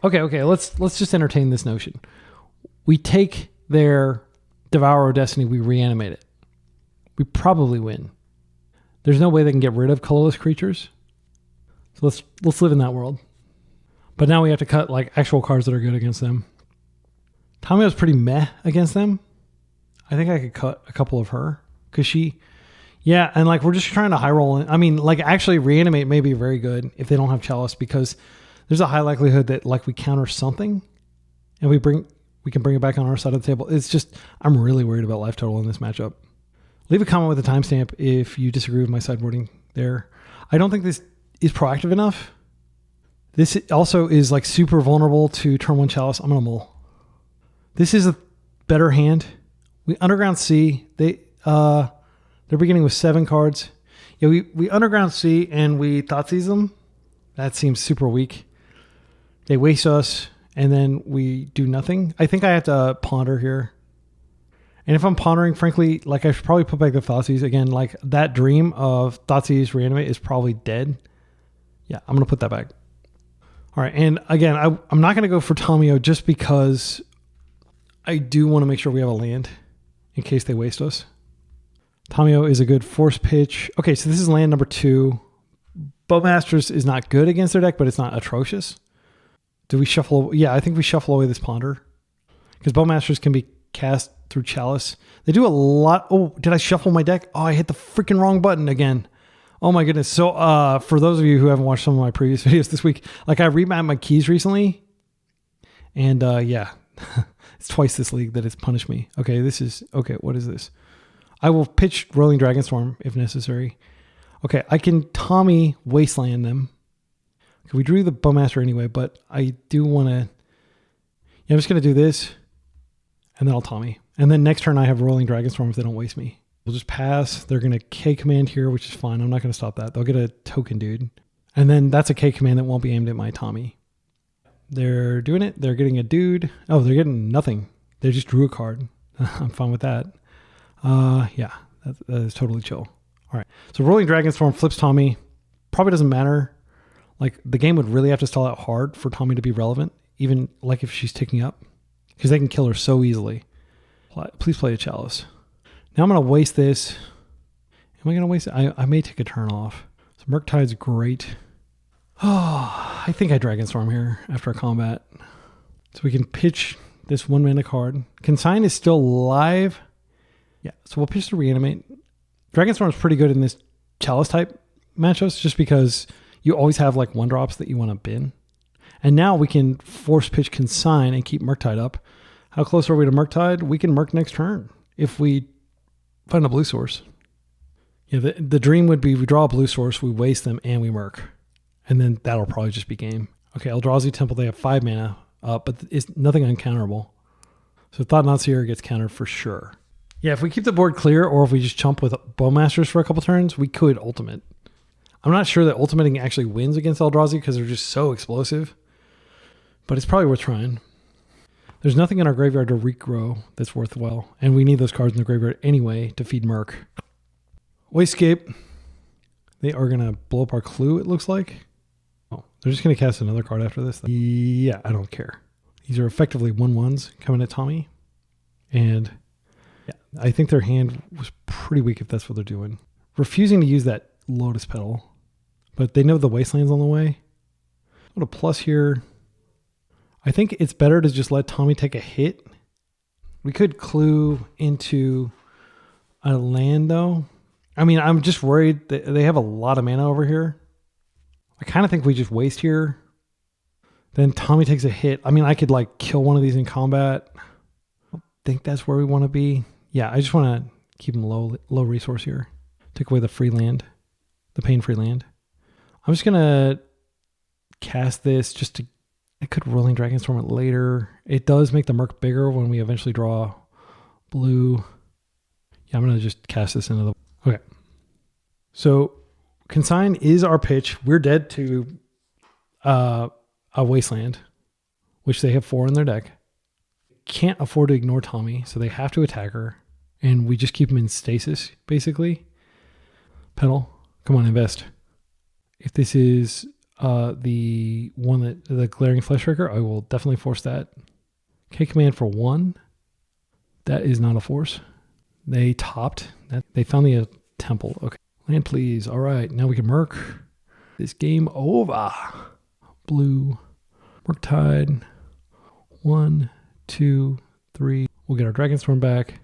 Okay, let's just entertain this notion. We take their Devourer of Destiny, we reanimate it. We probably win. There's no way they can get rid of colorless creatures. So let's live in that world. But now we have to cut like actual cards that are good against them. Tamiyo's pretty meh against them. I think I could cut a couple of her because she... Yeah, and like we're just trying to high roll in. I mean, like actually Reanimate may be very good if they don't have Chalice because there's a high likelihood that like we counter something and we can bring it back on our side of the table. It's just, I'm really worried about life total in this matchup. Leave a comment with a timestamp if you disagree with my sideboarding there. I don't think this is proactive enough. This also is like super vulnerable to turn 1 Chalice. I'm going to mull. This is a better hand. We Underground Sea. They're beginning with 7 cards. Yeah, we Underground Sea and we Thoughtseize them. That seems super weak. They waste us and then we do nothing. I think I have to ponder here. And if I'm pondering, frankly, like I should probably put back the Thoughtseize again. Like that dream of Thoughtseize Reanimate is probably dead. Yeah, I'm going to put that back. All right. And again, I'm not going to go for Tamiyo just because I do want to make sure we have a land in case they waste us. Tamiyo is a good force pitch. Okay, so this is land number 2. Bowmasters is not good against their deck, but it's not atrocious. Do we shuffle? Yeah, I think we shuffle away this Ponder because Bowmasters can be cast through Chalice. They do a lot. Oh, did I shuffle my deck? Oh, I hit the freaking wrong button again. Oh my goodness. So for those of you who haven't watched some of my previous videos this week, like I remapped my keys recently. And yeah, it's twice this league that it's punished me. Okay, what is this? I will pitch Roiling Dragonstorm if necessary. Okay, I can Tommy Wasteland them. Okay, we drew the Bowmaster anyway, but I do want to... Yeah, I'm just going to do this, and then I'll Tommy. And then next turn I have Roiling Dragonstorm if they don't waste me. We'll just pass. They're going to K command here, which is fine. I'm not going to stop that. They'll get a token dude. And then that's a K command that won't be aimed at my Tommy. They're doing it. They're getting a dude. Oh, they're getting nothing. They just drew a card. I'm fine with that. Yeah, that is totally chill. All right. So Roiling Dragonstorm flips Tommy. Probably doesn't matter. Like the game would really have to stall out hard for Tommy to be relevant, even like if she's ticking up, because they can kill her so easily. Please play a Chalice. Now I'm going to waste this. Am I going to waste it? I may take a turn off. So Murktide's great. Oh, I think I Dragonstorm here after a combat. So we can pitch this 1 mana card. Consign is still live. Yeah, so we'll pitch the Reanimate. Dragonstorm is pretty good in this Chalice type matchups just because you always have like 1-drops that you want to bin. And now we can force pitch Consign and keep Murktide up. How close are we to Murktide? We can Murk next turn if we find a blue source. Yeah, the dream would be we draw a blue source, we waste them, and we Murk. And then that'll probably just be game. Okay, Eldrazi Temple, they have 5 mana, but it's nothing uncounterable. So Thought-Knot Seer gets countered for sure. Yeah, if we keep the board clear or if we just chump with Bowmasters for a couple turns, we could ultimate. I'm not sure that ultimating actually wins against Eldrazi because they're just so explosive, but it's probably worth trying. There's nothing in our graveyard to regrow that's worthwhile, and we need those cards in the graveyard anyway to feed Murk. Wastegate. They are going to blow up our Clue, it looks like. Oh, they're just going to cast another card after this. Yeah, I don't care. These are effectively 1/1s coming at Tommy. And yeah, I think their hand was pretty weak if that's what they're doing. Refusing to use that Lotus Petal. But they know the Wasteland's on the way. Put a plus here. I think it's better to just let Tommy take a hit. We could clue into a land though. I mean, I'm just worried that they have a lot of mana over here. I kind of think we just waste here. Then Tommy takes a hit. I mean, I could like kill one of these in combat. I think that's where we want to be. Yeah, I just want to keep him low resource here. Take away the free land, the pain-free land. I'm just going to cast this just to... I could Roiling Dragonstorm it later. It does make the Merc bigger when we eventually draw blue. Yeah, I'm going to just cast this into the... Okay. So Consign is our pitch. We're dead to a Wasteland, which they have 4 in their deck. Can't afford to ignore Tommy, so they have to attack her. And we just keep them in stasis, basically. Pedal. Come on, invest. If this is the one that the Glaring Fleshraker, I will definitely force that. K command for 1. That is not a force. They topped. They found the temple. Okay. Land, please. All right. Now we can Merc. This game over. Blue. Murktide. 1, 2, 3. We'll get our Dragonstorm back.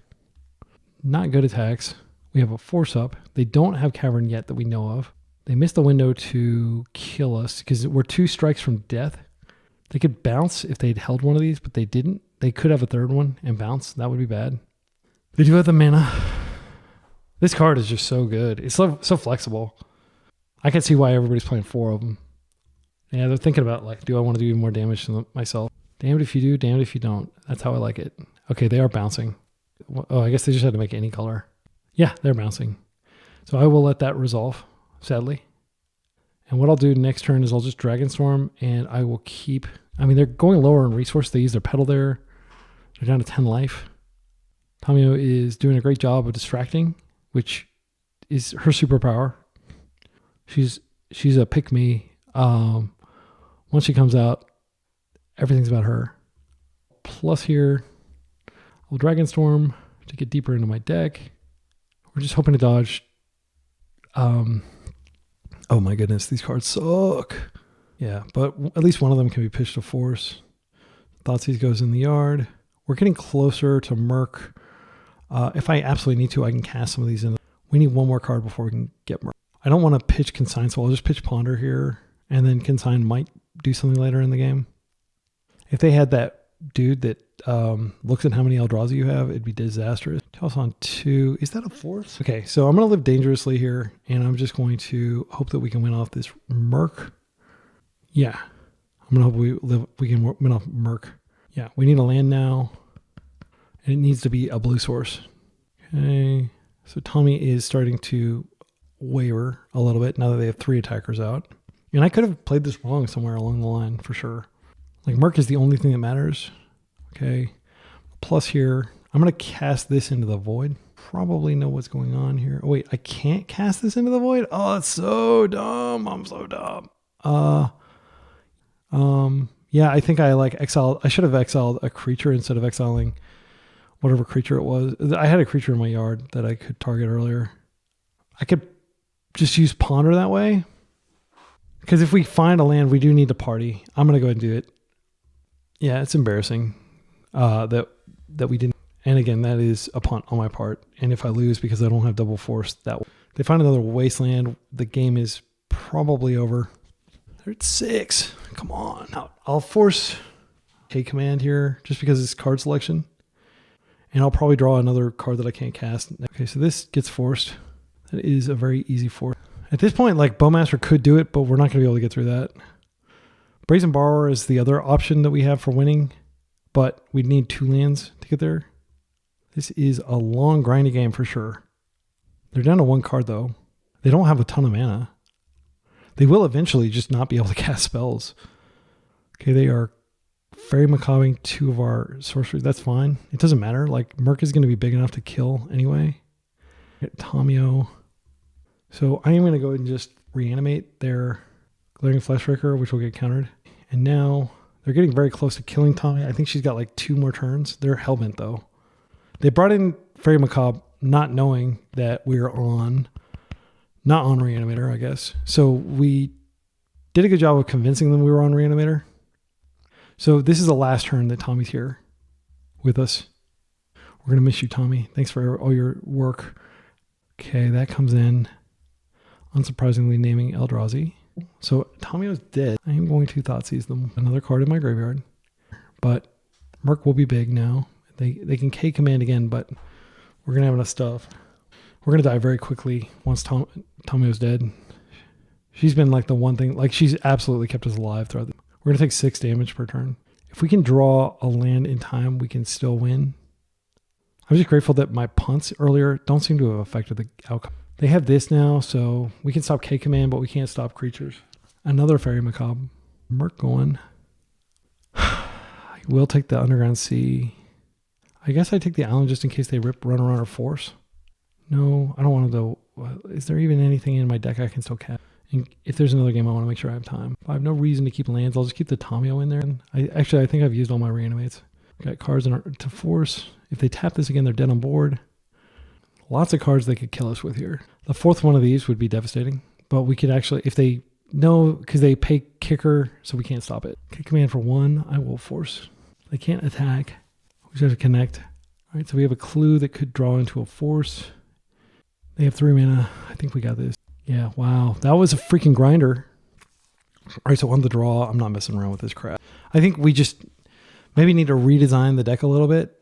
Not good attacks. We have a force up. They don't have Cavern yet that we know of. They missed the window to kill us because we're 2 strikes from death. They could bounce if they'd held one of these, but they didn't. They could have a third one and bounce. That would be bad. They do have the mana. This card is just so good. It's so flexible. I can see why everybody's playing 4 of them. Yeah, they're thinking about like, do I want to do more damage to myself? Damned if you do, damned if you don't. That's how I like it. Okay, they are bouncing. Oh, I guess they just had to make any color. Yeah, they're bouncing. So I will let that resolve, sadly. And what I'll do next turn is I'll just Dragonstorm and I will keep... I mean, they're going lower in resource. They use their pedal there. They're down to 10 life. Tamiyo is doing a great job of distracting, which is her superpower. She's a pick-me. Once she comes out, everything's about her. Plus here, I'll Dragonstorm to get deeper into my deck. We're just hoping to dodge. Oh my goodness, these cards suck. Yeah, but at least one of them can be pitched to force. Thoughtseize goes in the yard. We're getting closer to Merc. If I absolutely need to, I can cast some of these in. We need one more card before we can get Merc. I don't want to pitch Consign, so I'll just pitch Ponder here. And then Consign might do something later in the game. If they had that dude that looks at how many Eldrazi you have, it'd be disastrous. Toss on 2. Is that a force? Okay, so I'm going to live dangerously here, and I'm just going to hope that we can win off this Merc. Yeah, I'm going to hope we can win off Merc. Yeah, we need a land now, and it needs to be a blue source. Okay, so Tommy is starting to waver a little bit now that they have 3 attackers out. And I could have played this wrong somewhere along the line, for sure. Like, Merc is the only thing that matters. Okay. Plus here, I'm going to cast this into the void. Probably know what's going on here. Oh, wait, I can't cast this into the void? Oh, that's so dumb. I'm so dumb. Yeah, I think I exiled. I should have exiled a creature instead of exiling whatever creature it was. I had a creature in my yard that I could target earlier. I could just use Ponder that way. Because if we find a land, we do need to party. I'm going to go ahead and do it. Yeah, it's embarrassing that we didn't. And again, that is a punt on my part. And if I lose because I don't have double force, they find another Wasteland, the game is probably over. They're at 6. Come on. Now, I'll force K command here just because it's card selection. And I'll probably draw another card that I can't cast. Okay, so this gets forced. That is a very easy force. At this point, like, Bowmaster could do it, but we're not going to be able to get through that. Brazen Borrower is the other option that we have for winning, but we'd need 2 lands to get there. This is a long, grindy game for sure. They're down to 1 card, though. They don't have a ton of mana. They will eventually just not be able to cast spells. Okay, they are Fairy Macabre 2 of our sorceries. That's fine. It doesn't matter. Like, Merc is going to be big enough to kill anyway. Get Tamiyo. So I am going to go ahead and just reanimate their Glaring Fleshraker, which will get countered. And now They're getting very close to killing Tommy. I think she's got like 2 more turns. They're hellbent though. They brought in Fairy Macabre not knowing that we're not on Reanimator, I guess. So we did a good job of convincing them we were on Reanimator. So this is the last turn that Tommy's here with us. We're going to miss you, Tommy. Thanks for all your work. Okay, that comes in. Unsurprisingly naming Eldrazi. So Tamiyo's dead. I am going to Thoughtseize them. Another card in my graveyard. But Merc will be big now. They can K command again, but we're going to have enough stuff. We're going to die very quickly once Tamiyo's dead. She's been like the one thing, like she's absolutely kept us alive throughout the... We're going to take 6 damage per turn. If we can draw a land in time, we can still win. I'm just grateful that my punts earlier don't seem to have affected the outcome. They have this now, so we can stop K command, but we can't stop creatures. Another Fairy Macabre. Merc going. I will take the Underground Sea. I guess I take the island just in case they run around or force. No, I don't want to go. Is there even anything in my deck I can still cast? And if there's another game, I want to make sure I have time. If I have no reason to keep lands, I'll just keep the Tamiyo in there. I think I've used all my Reanimates. Got cards to force. If they tap this again, they're dead on board. Lots of cards they could kill us with here. The 4th one of these would be devastating. But we could actually, if they know, because they pay kicker, so we can't stop it. Kick command for 1, I will force. They can't attack. We just have to connect. All right, so we have a clue that could draw into a force. They have 3 mana. I think we got this. Yeah, wow. That was a freaking grinder. All right, so on the draw, I'm not messing around with this crap. I think we just maybe need to redesign the deck a little bit.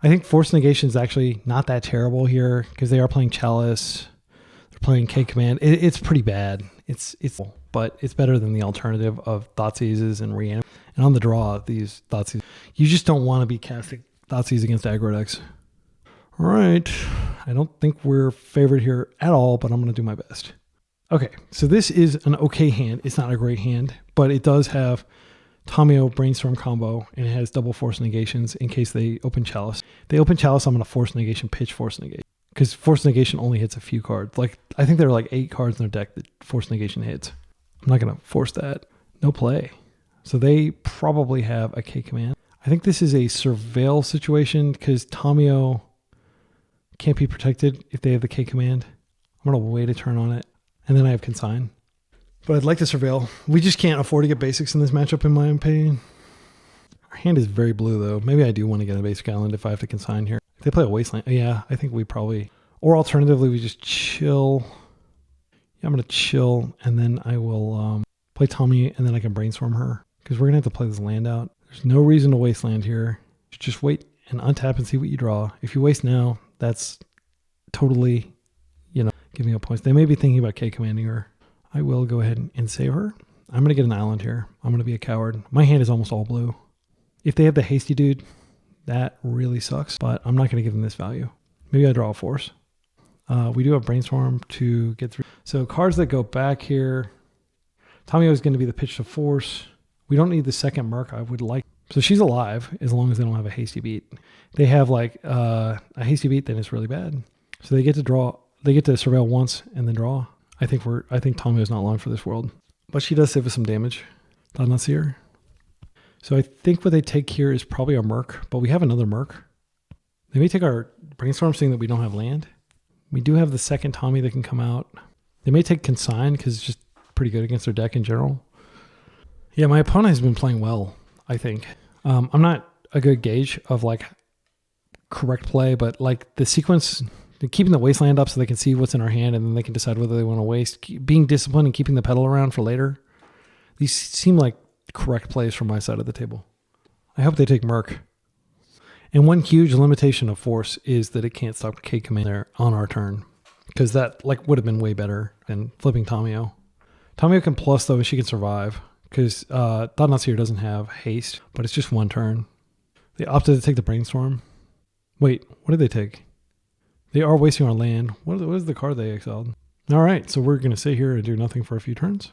I think Force Negation is actually not that terrible here because they are playing Chalice. They're playing K Command. It's pretty bad. But it's better than the alternative of Thoughtseizes and Reanimate. And on the draw, these Thoughtseizes, you just don't want to be casting Thoughtseize against aggro decks. All right. I don't think we're favored here at all, but I'm going to do my best. Okay, so this is an okay hand. It's not a great hand, but it does have Tamiyo Brainstorm combo, and it has double Force Negations in case they open Chalice. If they open Chalice, I'm going to Force Negation, pitch Force Negation. Because Force Negation only hits a few cards. Like, I think there are like 8 cards in their deck that Force Negation hits. I'm not going to force that. No play. So they probably have a K command. I think this is a Surveil situation because Tamiyo can't be protected if they have the K command. I'm going to wait a turn on it. And then I have Consign. But I'd like to Surveil. We just can't afford to get basics in this matchup, in my opinion. Our hand is very blue, though. Maybe I do want to get a basic island if I have to Consign here. If they play a Wasteland, yeah, I think we probably... Or alternatively, we just chill. Yeah, I'm going to chill, and then I will play Tommy, and then I can Brainstorm her. Because we're going to have to play this land out. There's no reason to Wasteland here. Just wait and untap and see what you draw. If you waste now, that's totally, giving up points. They may be thinking about K commanding her. I will go ahead and save her. I'm going to get an island here. I'm going to be a coward. My hand is almost all blue. If they have the hasty dude, that really sucks, but I'm not going to give them this value. Maybe I draw a force. We do have Brainstorm to get through. So cards that go back here. Tamiyo is going to be the pitch to force. We don't need the second Merc. I would like. So she's alive as long as they don't have a hasty beat. They have like a hasty beat, then it's really bad. So they get to draw. They get to Surveil once and then draw. I think Tamiyo is not long for this world, but she does save us some damage. Thought not see her. So I think what they take here is probably our Merc, but we have another Merc. They may take our Brainstorm, seeing that we don't have land. We do have the second Tommy that can come out. They may take Consign because it's just pretty good against their deck in general. Yeah, my opponent has been playing well, I think. I'm not a good gauge of like correct play, but like the sequence, keeping the Wasteland up so they can see what's in our hand and then they can decide whether they want to waste. Being disciplined and keeping the pedal around for later. These seem like correct plays from my side of the table. I hope they take Merc. And one huge limitation of Force is that it can't stop K command there on our turn. Because that like would have been way better than flipping Tamiyo. Tamiyo can plus though, and she can survive. Because Thought Not Seer doesn't have haste, but it's just one turn. They opted to take the Brainstorm. Wait, what did they take? They are wasting our land. What is the card they exiled? All right, so we're going to sit here and do nothing for a few turns.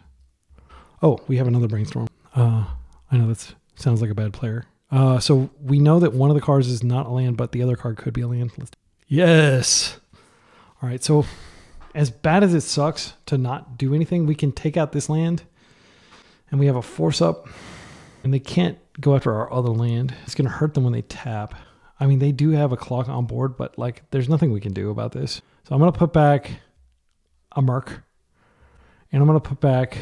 Oh, we have another Brainstorm. I know that sounds like a bad player. So we know that one of the cards is not a land, but the other card could be a land. Yes! All right, so as bad as it sucks to not do anything, we can take out this land. And we have a force up. And they can't go after our other land. It's going to hurt them when they tap. I mean, they do have a clock on board, but like, there's nothing we can do about this. So I'm going to put back a Merc. And I'm going to put back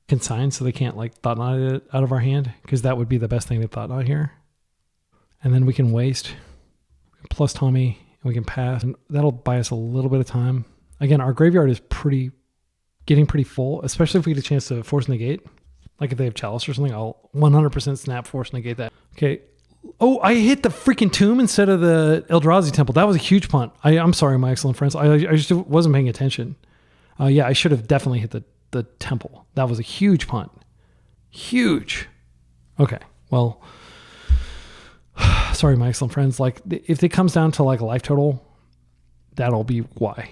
Consign so they can't like Thought Knot it out of our hand, because that would be the best thing to Thought Knot here. And then we can waste. Plus Tommy, and we can pass. And that'll buy us a little bit of time. Again, our graveyard is getting pretty full, especially if we get a chance to force negate. Like if they have Chalice or something, I'll 100% snap force negate that. Okay. Oh, I hit the freaking tomb instead of the Eldrazi temple. That was a huge punt. I'm sorry, my excellent friends. I just wasn't paying attention. Yeah, I should have definitely hit the temple. That was a huge punt. Huge. Okay. Well, sorry, my excellent friends. Like if it comes down to like a life total, that'll be why.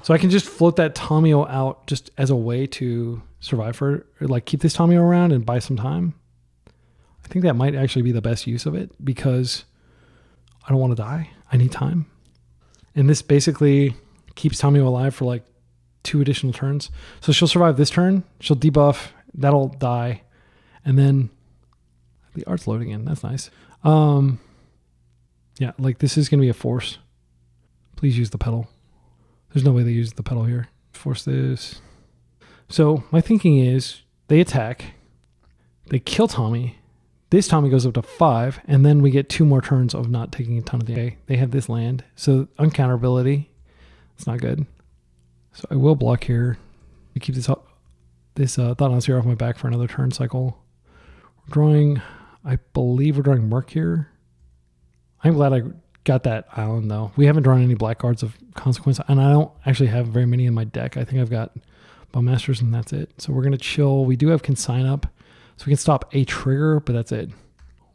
So I can just float that Tamiyo out just as a way to survive for, or like keep this Tamiyo around and buy some time. I think that might actually be the best use of it because I don't want to die. I need time. And this basically keeps Tamiyo alive for like 2 additional turns. So she'll survive this turn. She'll debuff. That'll die. And then the art's loading in. That's nice. Yeah, like this is going to be a force. Please use the pedal. There's no way they use the pedal here. Force this. So my thinking is they attack. They kill Tommy. This Tommy goes up to 5. And then we get 2 more turns of not taking a ton of the A. They have this land. So uncounterability. It's not good. So I will block here. We keep this Thought Knot here off my back for another turn cycle. We're drawing, I believe we're drawing Merc here. I'm glad I got that island though. We haven't drawn any black cards of consequence, and I don't actually have very many in my deck. I think I've got Bowmasters and that's it. So we're going to chill. We do have Consign up, so we can stop a trigger, but that's it.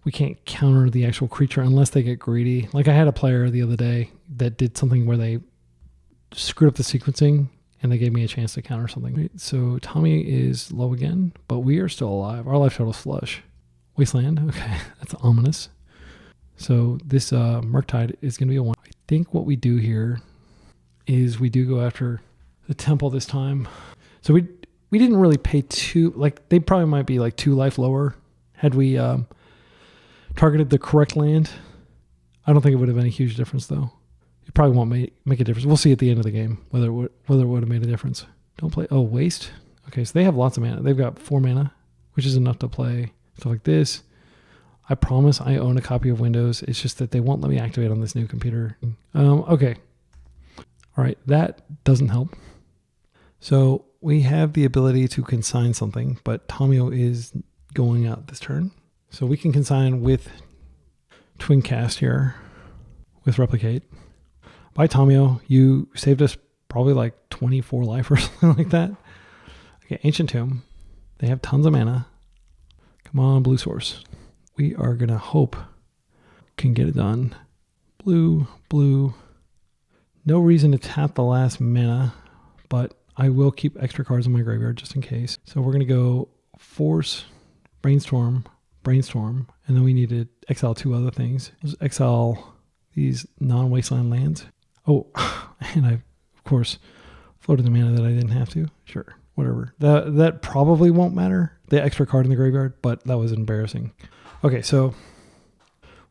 We can't counter the actual creature unless they get greedy. Like I had a player the other day that did something where they screwed up the sequencing and they gave me a chance to counter something. Right, so Tommy is low again, but we are still alive. Our life total is flush. Wasteland, okay, that's ominous. So this Murktide is going to be a 1. I think what we do here is we do go after the temple this time. So we didn't really pay 2, like they probably might be like 2 life lower had we targeted the correct land. I don't think it would have been a huge difference though. It probably won't make a difference. We'll see at the end of the game whether it would have made a difference. Don't play. Oh, waste. Okay, so they have lots of mana. They've got 4 mana, which is enough to play stuff like this. I promise I own a copy of Windows. It's just that they won't let me activate on this new computer. Okay. All right, that doesn't help. So we have the ability to consign something, but Tamiyo is going out this turn. So we can consign with Twin Cast here, with Replicate. Bye, Tamiyo. You saved us probably like 24 life or something like that. Okay, Ancient Tomb. They have tons of mana. Come on, blue source. We are going to hope can get it done. Blue, blue. No reason to tap the last mana, but I will keep extra cards in my graveyard just in case. So we're going to go Force, Brainstorm, Brainstorm, and then we need to exile 2 other things. Let's exile these non-wasteland lands. Oh, and I, of course, floated the mana that I didn't have to. Sure, whatever. That probably won't matter, the extra card in the graveyard, but that was embarrassing. Okay, so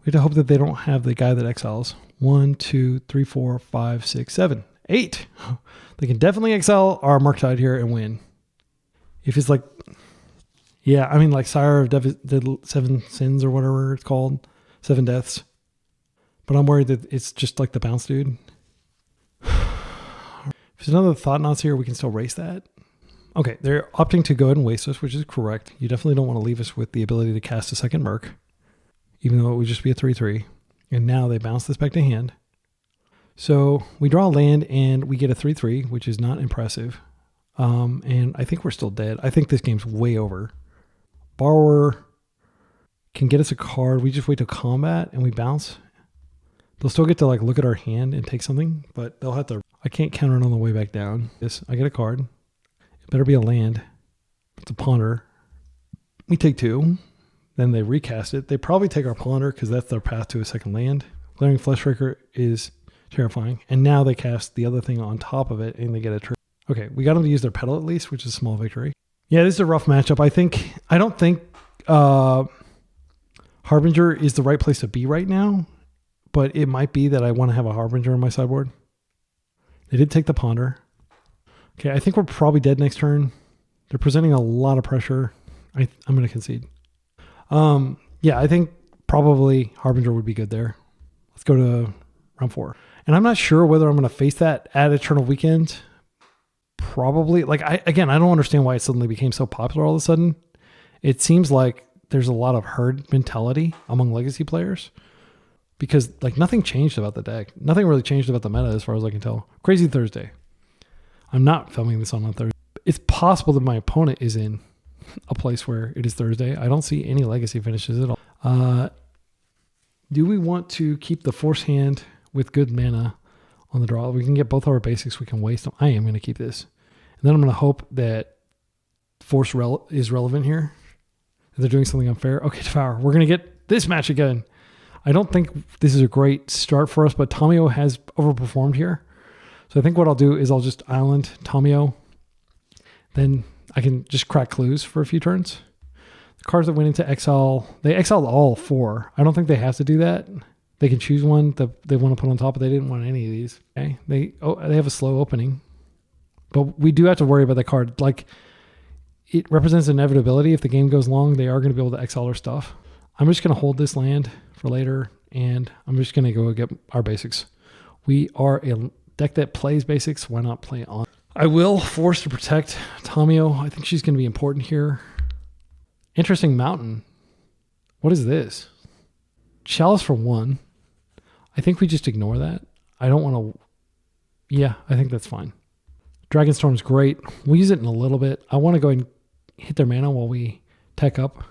we have to hope that they don't have the guy that exiles. 1, 2, 3, 4, 5, 6, 7, 8. They can definitely exile our Murktide here and win. If it's like, yeah, I mean like Sire of Dead 7 Sins or whatever it's called, 7 Deaths. But I'm worried that it's just like the bounce dude. If there's another Thought Knots here, we can still race that. Okay, they're opting to go ahead and waste us, which is correct. You definitely don't want to leave us with the ability to cast a second Merc, even though it would just be a 3/3. And now they bounce this back to hand. So we draw a land and we get a 3/3, which is not impressive. And I think we're still dead. I think this game's way over. Borrower can get us a card. We just wait till combat and we bounce. They'll still get to like look at our hand and take something, but they'll have to. I can't counter it on the way back down. Yes, I get a card. It better be a land. It's a ponder. We take 2. Then they recast it. They probably take our ponder because that's their path to a second land. Glaring Fleshraker is terrifying. And now they cast the other thing on top of it and they get a trigger. Okay, we got them to use their pedal at least, which is a small victory. Yeah, this is a rough matchup. I don't think Harbinger is the right place to be right now, but it might be that I want to have a Harbinger on my sideboard. They did take the Ponder. Okay, I think we're probably dead next turn. They're presenting a lot of pressure. I'm going to concede. Yeah, I think probably Harbinger would be good there. Let's go to round 4. And I'm not sure whether I'm going to face that at Eternal Weekend. Probably. Like, I don't understand why it suddenly became so popular all of a sudden. It seems like there's a lot of herd mentality among Legacy players because like nothing changed about the deck. Nothing really changed about the meta as far as I can tell. Crazy Thursday. I'm not filming this on a Thursday. It's possible that my opponent is in a place where it is Thursday. I don't see any Legacy finishes at all. Do we want to keep the Force hand with good mana on the draw? We can get both our basics. We can waste them. I am going to keep this. And then I'm going to hope that Force is relevant here. If they're doing something unfair. Okay, Devour. We're going to get this match again. I don't think this is a great start for us, but Tamiyo has overperformed here. So I think what I'll do is I'll just island Tamiyo. Then I can just crack clues for a few turns. The cards that went into exile, they exiled all 4. I don't think they have to do that. They can choose one that they want to put on top, but they didn't want any of these. Okay, they have a slow opening. But we do have to worry about the card. Like, it represents inevitability. If the game goes long, they are going to be able to exile our stuff. I'm just going to hold this land for later, and I'm just going to go get our basics. We are a deck that plays basics. Why not play on? I will force to protect Tamiyo. I think she's going to be important here. Interesting mountain. What is this? Chalice for 1. I think we just ignore that. I don't want to... Yeah, I think that's fine. Dragonstorm's great. We'll use it in a little bit. I want to go ahead and hit their mana while we tech up.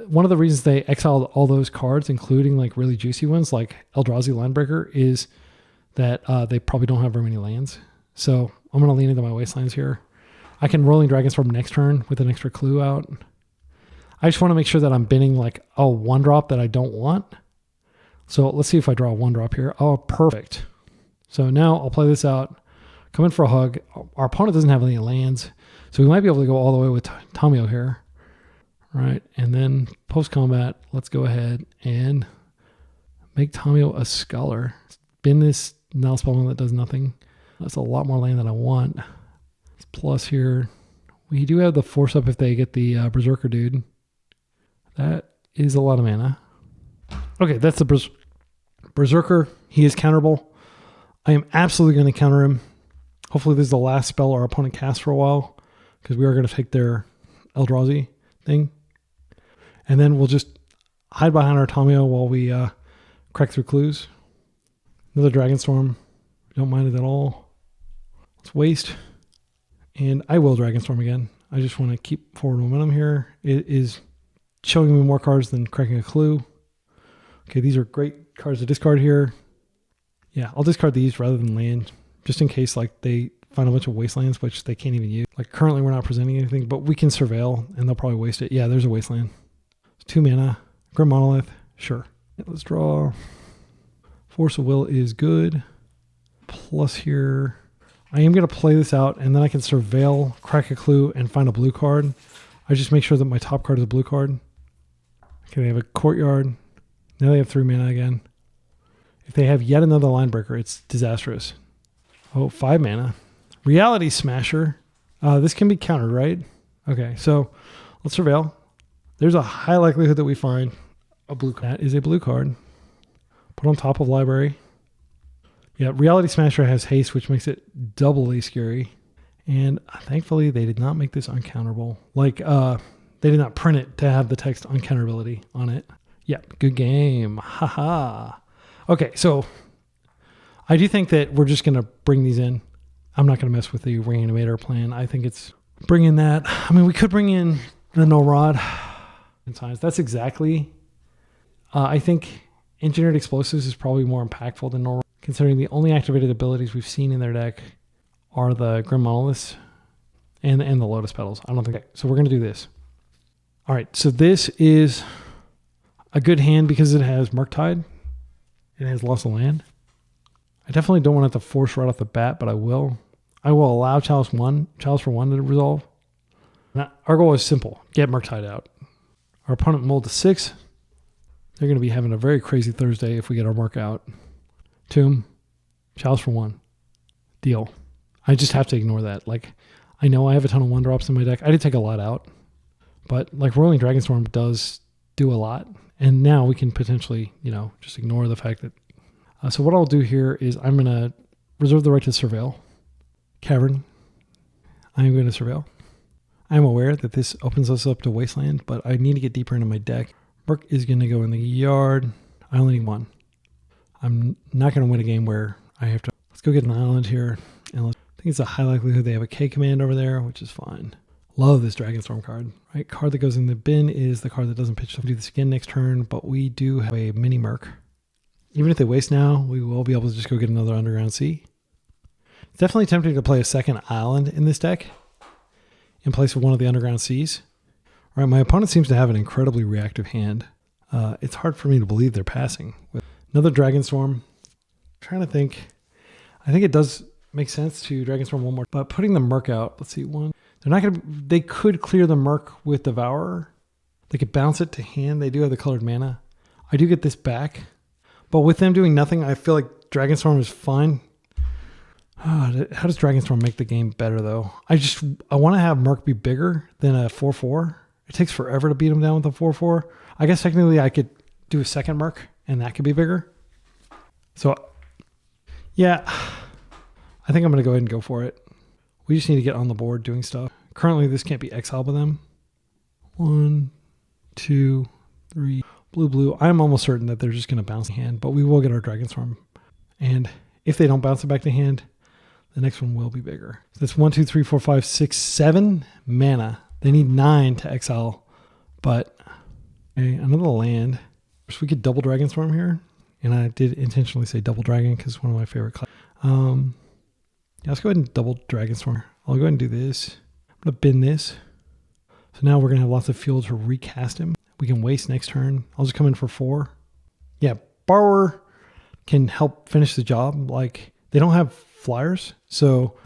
One of the reasons they exiled all those cards, including like really juicy ones like Eldrazi Landbreaker, is that they probably don't have very many lands. So I'm going to lean into my Wastelands here. I can Roiling Dragonstorm next turn with an extra clue out. I just want to make sure that I'm binning like a 1-drop that I don't want. So let's see if I draw a 1-drop here. Oh, perfect. So now I'll play this out. Come in for a hug. Our opponent doesn't have any lands, so we might be able to go all the way with Tamiyo here. Right, and then post-combat, let's go ahead and make Tamiyo a Scholar. Bin this Null Spellman that does nothing. That's a lot more land than I want. It's plus here. We do have the Force up if they get the Berserker dude. That is a lot of mana. Okay, that's the Berserker. He is counterable. I am absolutely going to counter him. Hopefully this is the last spell our opponent casts for a while, because we are going to take their Eldrazi thing. And then we'll just hide behind our Tamiyo while we crack through clues. Another Dragonstorm. Don't mind it at all. Let's waste. And I will Dragonstorm again. I just want to keep forward momentum here. It is showing me more cards than cracking a clue. Okay, these are great cards to discard here. Yeah, I'll discard these rather than land, just in case like they find a bunch of Wastelands, which they can't even use. Like currently we're not presenting anything, but we can Surveil and they'll probably waste it. Yeah, there's a Wasteland. It's 2 mana. Grim Monolith. Sure. Let's draw. Force of Will is good. Plus here. I am going to play this out and then I can Surveil, crack a clue, and find a blue card. I just make sure that my top card is a blue card. Okay, they have a Courtyard. Now they have 3 mana again. If they have yet another Linebreaker, it's disastrous. Oh, 5 mana. Reality Smasher. This can be countered, right? Okay, so let's Surveil. There's a high likelihood that we find a blue card. That is a blue card. Put on top of Library. Yeah, Reality Smasher has haste, which makes it doubly scary. And thankfully, they did not make this uncounterable. Like, they did not print it to have the text uncounterability on it. Yeah, good game. Haha. Okay, so I do think that we're just going to bring these in. I'm not going to mess with the Reanimator plan. I think it's bringing that. I mean, we could bring in the No Rod. That's exactly. I think Engineered Explosives is probably more impactful than No Rod, considering the only activated abilities we've seen in their deck are the Grim Monoliths and the Lotus Petals. I don't think. Okay, so we're going to do this. All right, so this is a good hand because it has Murktide. It has lost of land. I definitely don't want to have to force right off the bat, but I will. I will allow Chalice for 1 to resolve. Now, our goal is simple. Get Murktide out. Our opponent mulled to 6. They're going to be having a very crazy Thursday if we get our mark out. Tomb, Chalice for 1. Deal. I just have to ignore that. Like, I know I have a ton of 1-drops in my deck. I did take a lot out. But like Roiling Dragonstorm does do a lot. And now we can potentially, just ignore the fact that... so what I'll do here is I'm going to reserve the right to surveil. Cavern. I'm going to surveil. I'm aware that this opens us up to Wasteland, but I need to get deeper into my deck. Merc is going to go in the yard. I only need 1. I'm not going to win a game where I have to... Let's go get an island here. And I think it's a high likelihood they have a K command over there, which is fine. Love this Dragonstorm card. Right, card that goes in the bin is the card that doesn't pitch. So we'll do this again next turn, but we do have a mini Merc. Even if they waste now, we will be able to just go get another Underground Sea. It's definitely tempting to play a second island in this deck in place of one of the Underground Seas. All right, my opponent seems to have an incredibly reactive hand. It's hard for me to believe they're passing. With another Dragonstorm. I'm trying to think. I think it does make sense to Dragonstorm one more. But putting the Merc out, let's see, 1. They're not going to... They could clear the Merc with Devourer. They could bounce it to hand. They do have the colored mana. I do get this back. But with them doing nothing, I feel like Dragonstorm is fine. How does Dragonstorm make the game better, though? I want to have Merc be bigger than a 4/4. It takes forever to beat him down with a 4/4. I guess technically I could do a second Merc, and that could be bigger. So, yeah, I think I'm going to go ahead and go for it. We just need to get on the board doing stuff. Currently, this can't be exiled with them. 1, 2, 3. Blue. I'm almost certain that they're just going to bounce the hand, but we will get our Dragonstorm. And if they don't bounce it back to hand, the next one will be bigger. So that's 1, 2, 3, 4, 5, 6, 7 mana. They need 9 to exile, but okay, another land. So we could double Dragonstorm here, and I did intentionally say double dragon because it's one of my favorite classes. Yeah, let's go ahead and double Dragonstorm. I'll go ahead and do this. I'm going to bin this. So now we're going to have lots of fuel to recast him. We can waste next turn. I'll just come in for 4. Yeah, Borrower can help finish the job. Like, they don't have flyers, so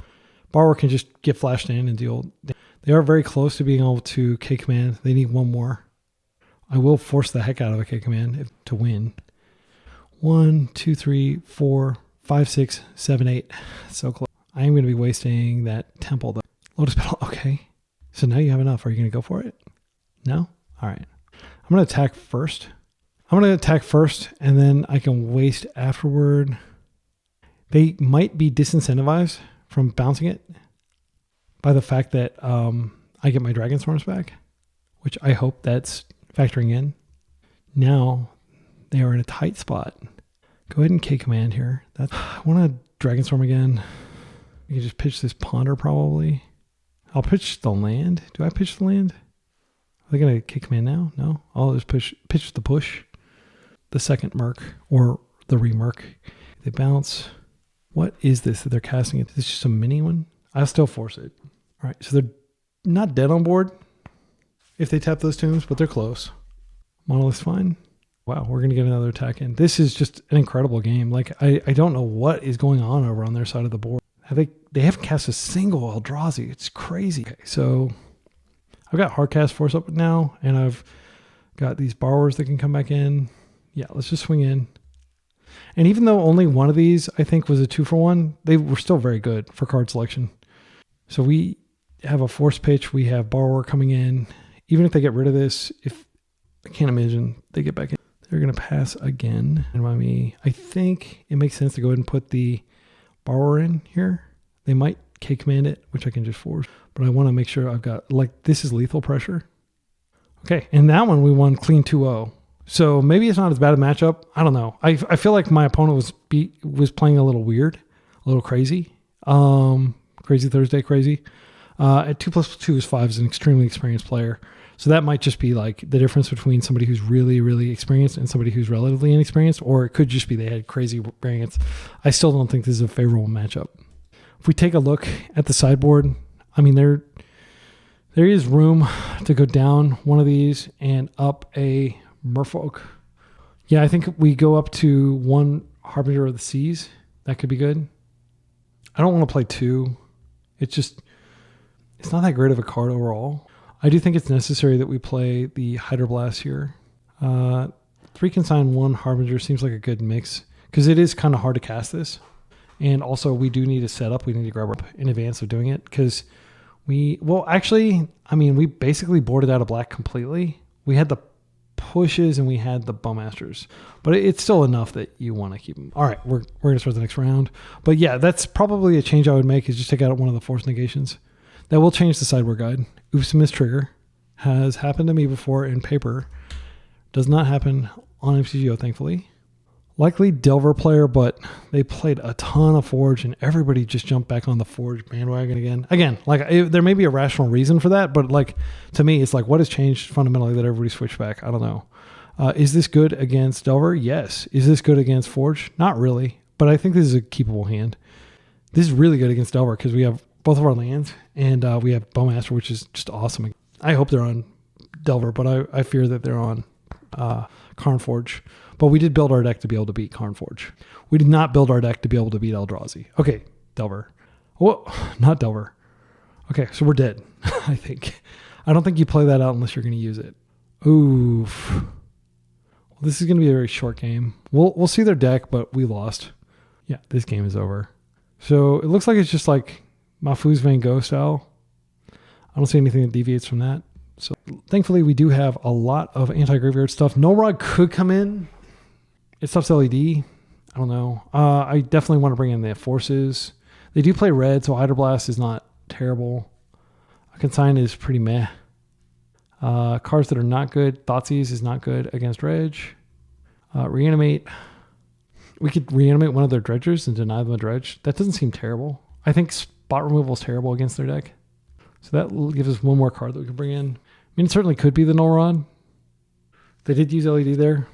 Borrower can just get flashed in and deal. They are very close to being able to K command. They need 1 more. I will force the heck out of a K command to win. 1, 2, 3, 4, 5, 6, 7, 8. So close. I am going to be wasting that temple though. Lotus Petal. Okay. So now you have enough. Are you going to go for it? No? All right. I'm going to attack first. And then I can waste afterward. They might be disincentivized from bouncing it by the fact that I get my Dragonstorms back, which I hope that's factoring in. Now they are in a tight spot. Go ahead and K command here. I want to Dragonstorm again. We can just pitch this Ponder probably. I'll pitch the land. Do I pitch the land? Are they going to K command now? No. I'll just pitch the push. The second Merc or the re-Merc. They bounce. What is this that they're casting? Is this just a mini one? I'll still force it. All right, so they're not dead on board if they tap those tombs, but they're close. Monolith's fine. Wow, we're going to get another attack in. This is just an incredible game. Like, I don't know what is going on over on their side of the board. They haven't cast a single Eldrazi. It's crazy. Okay, so I've got Hardcast Force up now, and I've got these Borrowers that can come back in. Yeah, let's just swing in. And even though only one of these, I think, was a 2-for-1, they were still very good for card selection. So we have a Force Pitch. We have Borrower coming in. Even if they get rid of this, I can't imagine they get back in. They're going to pass again. And by me, I think it makes sense to go ahead and put the Borrower in here. They might K command it, which I can just force. But I want to make sure I've got, like, this is lethal pressure. Okay, and that one we won clean 2-0. So maybe it's not as bad a matchup. I don't know. I feel like my opponent was playing a little weird, a little crazy. Crazy Thursday, crazy. At 2+2 is 5 is an extremely experienced player. So that might just be like the difference between somebody who's really, really experienced and somebody who's relatively inexperienced, or it could just be they had crazy variance. I still don't think this is a favorable matchup. If we take a look at the sideboard, I mean, there is room to go down one of these and up a Merfolk. Yeah, I think we go up to 1 Harbinger of the Seas. That could be good. I don't want to play 2. It's not that great of a card overall. I do think it's necessary that we play the Hydroblast here. 3 Consign, 1 Harbinger seems like a good mix because it is kind of hard to cast this. And also we do need a setup. We need to grab up in advance of doing it because we basically boarded out of black completely. We had the pushes and we had the Bowmasters, but it's still enough that you want to keep them. All right, we're going to start the next round. But yeah, that's probably a change I would make is just take out one of the force negations. That will change the sideboard guide. Oops, miss trigger. Has happened to me before in paper. Does not happen on MTGO, thankfully. Likely Delver player, but they played a ton of Forge and everybody just jumped back on the Forge bandwagon again. Again, there may be a rational reason for that, but to me, it's what has changed fundamentally that everybody switched back? I don't know. Is this good against Delver? Yes. Is this good against Forge? Not really, but I think this is a keepable hand. This is really good against Delver because we have both of our lands and we have Bowmaster, which is just awesome. I hope they're on Delver, but I fear that they're on Karn Forge. But we did build our deck to be able to beat Karn Forge. We did not build our deck to be able to beat Eldrazi. Okay, Delver. Whoa, not Delver. Okay, so we're dead, I think. I don't think you play that out unless you're going to use it. Oof. Well, this is going to be a very short game. We'll see their deck, but we lost. Yeah, this game is over. So it looks like it's just like Mafu's Van Gogh style. I don't see anything that deviates from that. So thankfully, we do have a lot of anti-graveyard stuff. No Rod could come in. It stops LED. I don't know. I definitely want to bring in the forces. They do play red, so Hydroblast is not terrible. Consign is pretty meh. Cards that are not good. Thoughtseize is not good against Dredge. Reanimate. We could reanimate one of their Dredgers and deny them a Dredge. That doesn't seem terrible. I think spot removal is terrible against their deck. So that gives us one more card that we can bring in. I mean, it certainly could be the Null Rod. They did use LED there.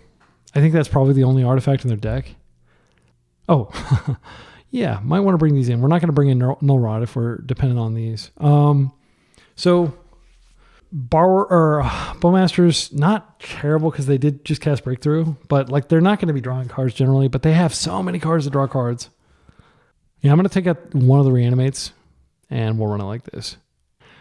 I think that's probably the only artifact in their deck. Oh, yeah, might want to bring these in. We're not going to bring in Null Rod if we're dependent on these. So Bowmasters, not terrible because they did just cast Breakthrough, but they're not going to be drawing cards generally, but they have so many cards to draw cards. Yeah, I'm going to take out one of the Reanimates and we'll run it like this.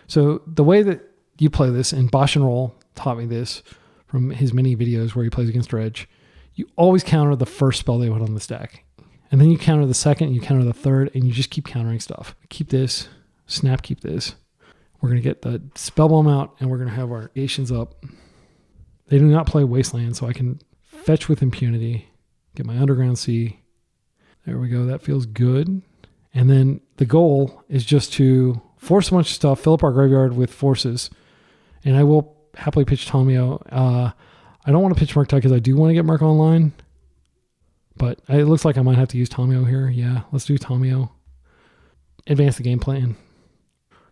So the way that you play this, and Bosch and Roll taught me this from his many videos where he plays against Dredge, you always counter the first spell they put on the stack. And then you counter the second, you counter the third, and you just keep countering stuff. Keep this, snap, keep this. We're going to get the Spellbomb out, and we're going to have our Nations up. They do not play Wasteland, so I can fetch with impunity, get my Underground Sea. There we go, that feels good. And then the goal is just to force a bunch of stuff, fill up our graveyard with forces, and I will happily pitch Tamiyo. I don't want to pitch Murktide because I do want to get Murk online, but it looks like I might have to use Tamiyo here. Yeah, let's do Tamiyo. Advance the game plan.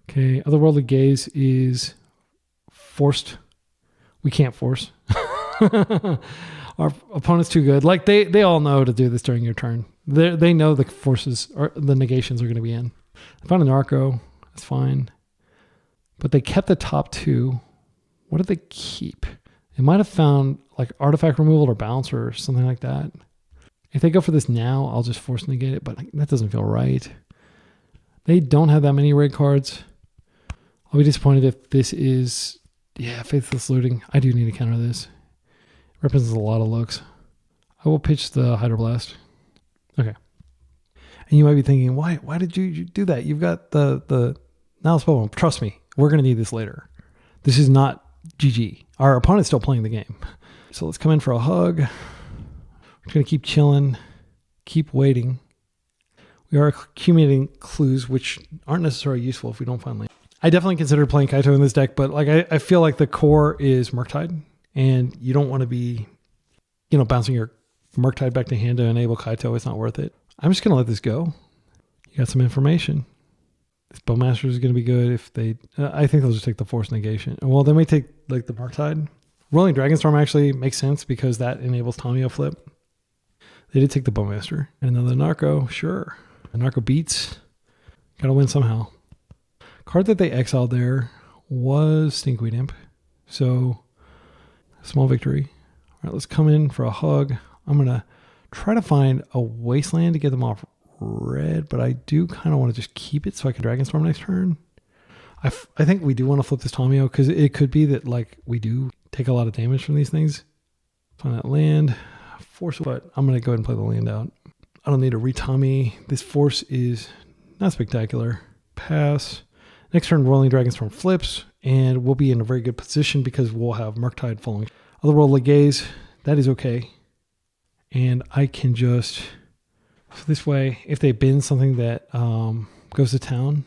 Okay, Otherworldly Gaze is forced. We can't force. Our opponent's too good. They all know to do this during your turn. They know the forces or the negations are going to be in. I found a Narco. That's fine. But they kept the top two. What did they keep? They might have found artifact removal or bounce or something like that. If they go for this now, I'll just force negate it, but that doesn't feel right. They don't have that many red cards. I'll be disappointed if this is, Faithless Looting. I do need to counter this. It represents a lot of looks. I will pitch the Hydroblast. Okay. And you might be thinking, why did you do that? You've got the now Spellbomb. Trust me, we're going to need this later. This is not GG. Our opponent's still playing the game. So let's come in for a hug. We're going to keep chilling, keep waiting. We are accumulating clues, which aren't necessarily useful if we don't find land. I definitely considered playing Kaito in this deck, but I feel like the core is Murktide, and you don't want to be, bouncing your Murktide back to hand to enable Kaito. It's not worth it. I'm just going to let this go. You got some information. This Bowmaster is going to be good if they... I think they'll just take the Force Negation. Well, they may take the Murktide. Rolling Dragonstorm actually makes sense because that enables Tamiyo flip. They did take the Bowmaster. And then the Narco, sure. The Narco beats. Got to win somehow. Card that they exiled there was Stinkweed Imp. So, small victory. All right, let's come in for a hug. I'm going to try to find a Wasteland to get them off red, but I do kind of want to just keep it so I can Dragonstorm next turn. I think we do want to flip this Tamiyo because it could be that like we do take a lot of damage from these things. Find that land, force, but I'm going to go ahead and play the land out. I don't need to re-Tommy. This force is not spectacular. Pass. Next turn, Roiling Dragonstorm flips, and we'll be in a very good position because we'll have Murktide following. Otherworldly Gaze, that is okay. And I can just, so this way, if they bin something that goes to town,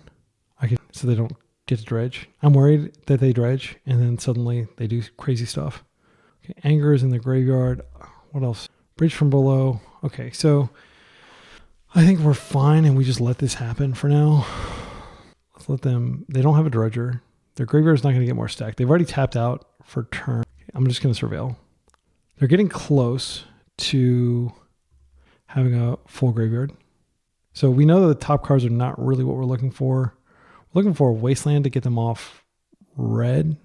I can, so they don't get to dredge. I'm worried that they dredge, and then suddenly they do crazy stuff. Okay, Anger is in the graveyard. What else? Bridge from below. Okay, so I think we're fine, and we just let this happen for now. Let's let them, they don't have a dredger. Their graveyard is not going to get more stacked. They've already tapped out for turn. Okay, I'm just going to surveil. They're getting close to having a full graveyard. So we know that the top cards are not really what we're looking for. We're looking for a Wasteland to get them off red.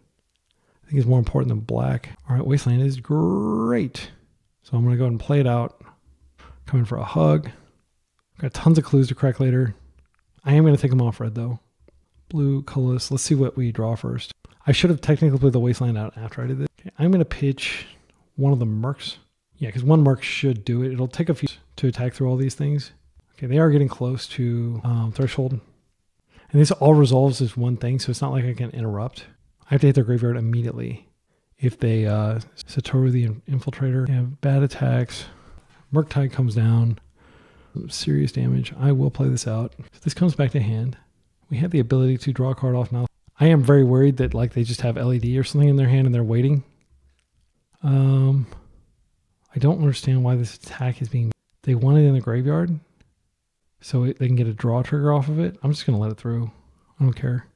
I think it's more important than black. All right, Wasteland is great. So I'm going to go ahead and play it out. Coming for a hug. Got tons of clues to crack later. I am going to take them off red though. Blue, colorless. Let's see what we draw first. I should have technically played the Wasteland out after I did this. Okay, I'm going to pitch one of the Mercs. Yeah, because one Merc should do it. It'll take a few to attack through all these things. Okay, they are getting close to threshold. And this all resolves as one thing, so it's not like I can interrupt. I have to hit their graveyard immediately. If they Satoru the Infiltrator, they have bad attacks. Murktide comes down. Serious damage. I will play this out. So this comes back to hand. We have the ability to draw a card off now. I am very worried that like they just have LED or something in their hand and they're waiting. I don't understand why this attack is being... They want it in the graveyard so they can get a draw trigger off of it. I'm just going to let it through. I don't care.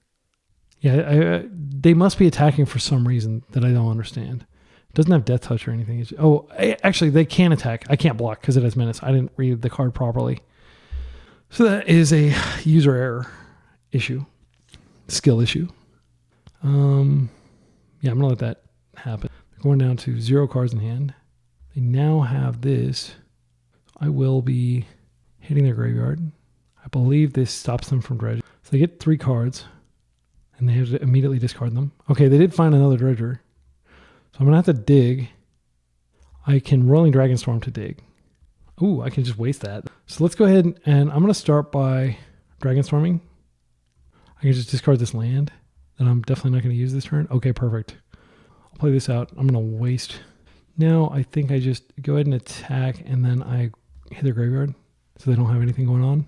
Yeah, they must be attacking for some reason that I don't understand. It doesn't have Death Touch or anything. Actually, they can attack. I can't block because it has Menace. I didn't read the card properly. So that is a user error issue. Skill issue. Yeah, I'm going to let that happen. They're going down to 0 cards in hand. They now have this. I will be hitting their graveyard. I believe this stops them from dredging. So they get 3 cards, and they have to immediately discard them. Okay, they did find another dredger. So I'm going to have to dig. I can Roiling Dragonstorm to dig. Ooh, I can just waste that. So let's go ahead, and I'm going to start by Dragonstorming. I can just discard this land that I'm definitely not going to use this turn. Okay, perfect. I'll play this out. I'm going to waste... Now I think I just go ahead and attack and then I hit their graveyard so they don't have anything going on.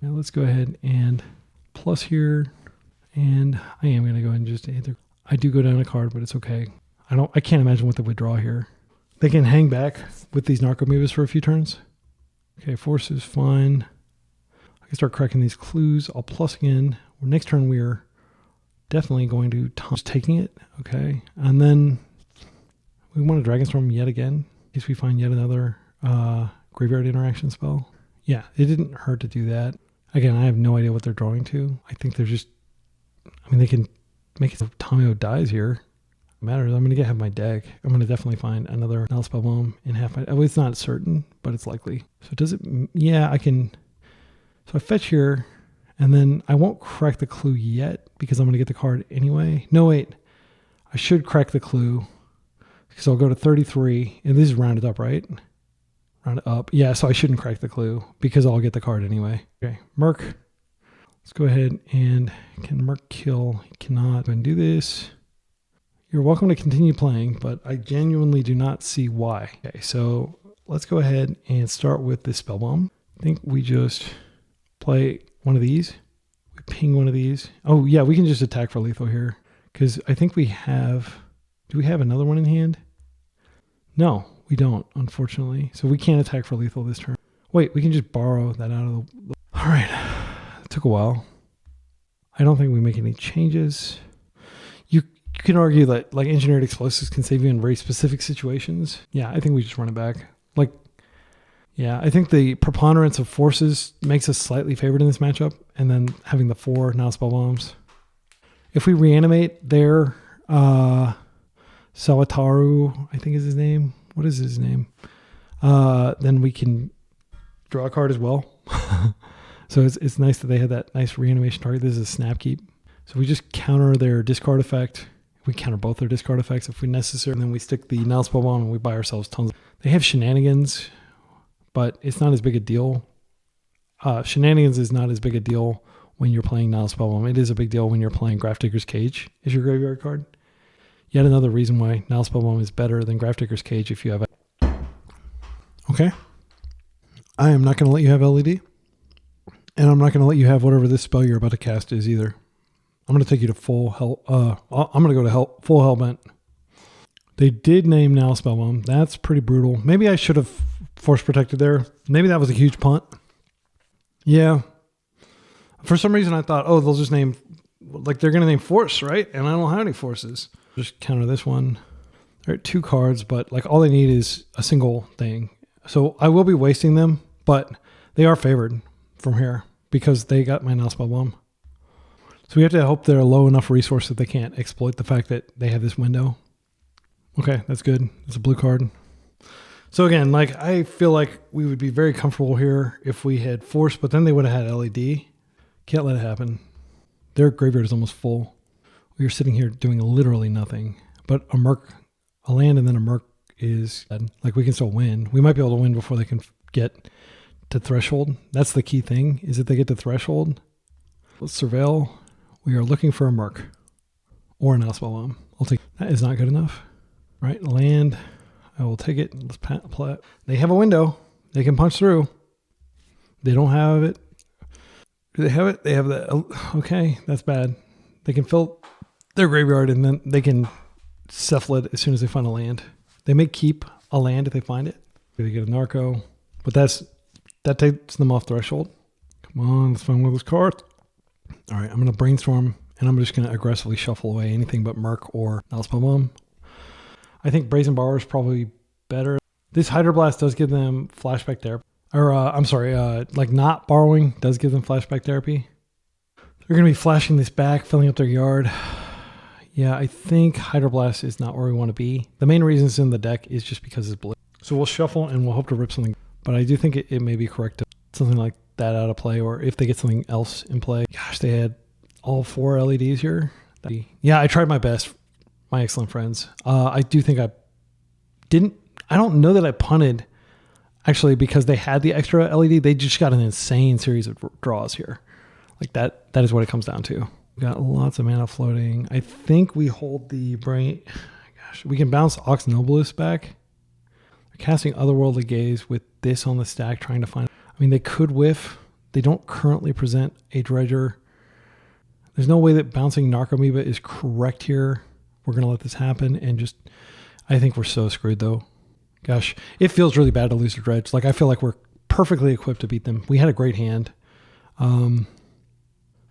Now let's go ahead and plus here, and I am going to go ahead and just hit their... I do go down a card, but it's okay. I can't imagine what they would draw here. They can hang back with these Narcomoebas for a few turns. Okay, force is fine. I can start cracking these clues. I'll plus again. Next turn we're definitely going to just taking it. Okay, and then we want to Dragonstorm yet again in case we find yet another graveyard interaction spell. Yeah, it didn't hurt to do that. Again, I have no idea what they're drawing to. I think they're just... I mean, they can make it so Tamiyo dies here. It matters. I'm going to have my deck. I'm going to definitely find another Null Spellbomb in half my... Oh, it's not certain, but it's likely. So does it... Yeah, I can... So I fetch here, and then I won't crack the clue yet because I'm going to get the card anyway. No, wait. I should crack the clue. So I'll go to 33, and this is rounded up, right? Round it up. Yeah, so I shouldn't crack the clue because I'll get the card anyway. Okay, Merc. Let's go ahead and can Merc kill? He cannot. Go and do this. You're welcome to continue playing, but I genuinely do not see why. Okay, so let's go ahead and start with this Spellbomb. I think we just play one of these. We ping one of these. Oh, yeah, we can just attack for lethal here because I think we have... Do we have another one in hand? No, we don't, unfortunately. So we can't attack for lethal this turn. Wait, we can just borrow that out of the... All right. It took a while. I don't think we make any changes. You can argue that like engineered explosives can save you in very specific situations. Yeah, I think we just run it back. Like, yeah, I think the preponderance of forces makes us slightly favored in this matchup. And then having the 4 now spell bombs. If we reanimate their... Sawataru, I think is his name. What is his name? Then we can draw a card as well. So it's nice that they had that nice reanimation target. This is a snap keep. So we just counter their discard effect. We counter both their discard effects if we necessary. And then we stick the Now Spell Bomb and we buy ourselves tons. They have Shenanigans, but it's not as big a deal. Shenanigans is not as big a deal when you're playing Now Spell Bomb. It is a big deal when you're playing Grafdigger's Cage as your graveyard card. Yet another reason why Now Spell Bomb is better than Grafdigger's Cage if you have it. Okay. I am not going to let you have LED. And I'm not going to let you have whatever this spell you're about to cast is either. I'm going to take you to full hell. I'm going to go to full Hellbent. They did name Now Spell Bomb. That's pretty brutal. Maybe I should have Force Protected there. Maybe that was a huge punt. Yeah. For some reason I thought, oh, they'll just name, like they're going to name Force, right? And I don't have any forces. Just counter this one. There are 2 cards, but like all they need is a single thing. So I will be wasting them, but they are favored from here because they got my Now Spell Bomb. So we have to hope they're low enough resource that they can't exploit the fact that they have this window. Okay, that's good. It's a blue card. So again, like I feel like we would be very comfortable here if we had Force, but then they would have had LED. Can't let it happen. Their graveyard is almost full. We are sitting here doing literally nothing. But a land and then a Merc is like we can still win. We might be able to win before they can get to Threshold. That's the key thing, is that they get to Threshold. Let's surveil. We are looking for a Merc or an Now Spell Bomb. I'll take that. Is not good enough. Right, land. I will take it. Let's apply it. They have a window. They can punch through. They don't have it. Do they have it? They have that. Okay, that's bad. They can fill their graveyard and then they can shuffle it as soon as they find a land. They may keep a land if they find it. They get a Narco, but that takes them off Threshold. Come on, let's find one of those cards. All right, I'm going to Brainstorm and I'm just going to aggressively shuffle away anything but Merc or Now Spell Bomb. I think Brazen Borrower is probably better. This Hydroblast does give them flashback therapy. Or, I'm sorry, like not borrowing does give them flashback therapy. They're going to be flashing this back, filling up their yard. Yeah, I think Hydroblast is not where we want to be. The main reason it's in the deck is just because it's blue. So we'll shuffle and we'll hope to rip something. But I do think it may be correct to something like that out of play, or if they get something else in play. Gosh, they had all 4 LEDs here. Yeah, I tried my best. My excellent friends. I do think I don't know that I punted actually because they had the extra LED. They just got an insane series of draws here. Like that is what it comes down to. We got lots of mana floating. I think we hold the brain. Gosh, we can bounce Ox Nobilis back. They're casting Otherworldly Gaze with this on the stack, trying to find. I mean, they could whiff. They don't currently present a Dredger. There's no way that bouncing Narcomoeba is correct here. We're going to let this happen and just, I think we're so screwed though. Gosh, it feels really bad to lose to Dredge. Like I feel like we're perfectly equipped to beat them. We had a great hand.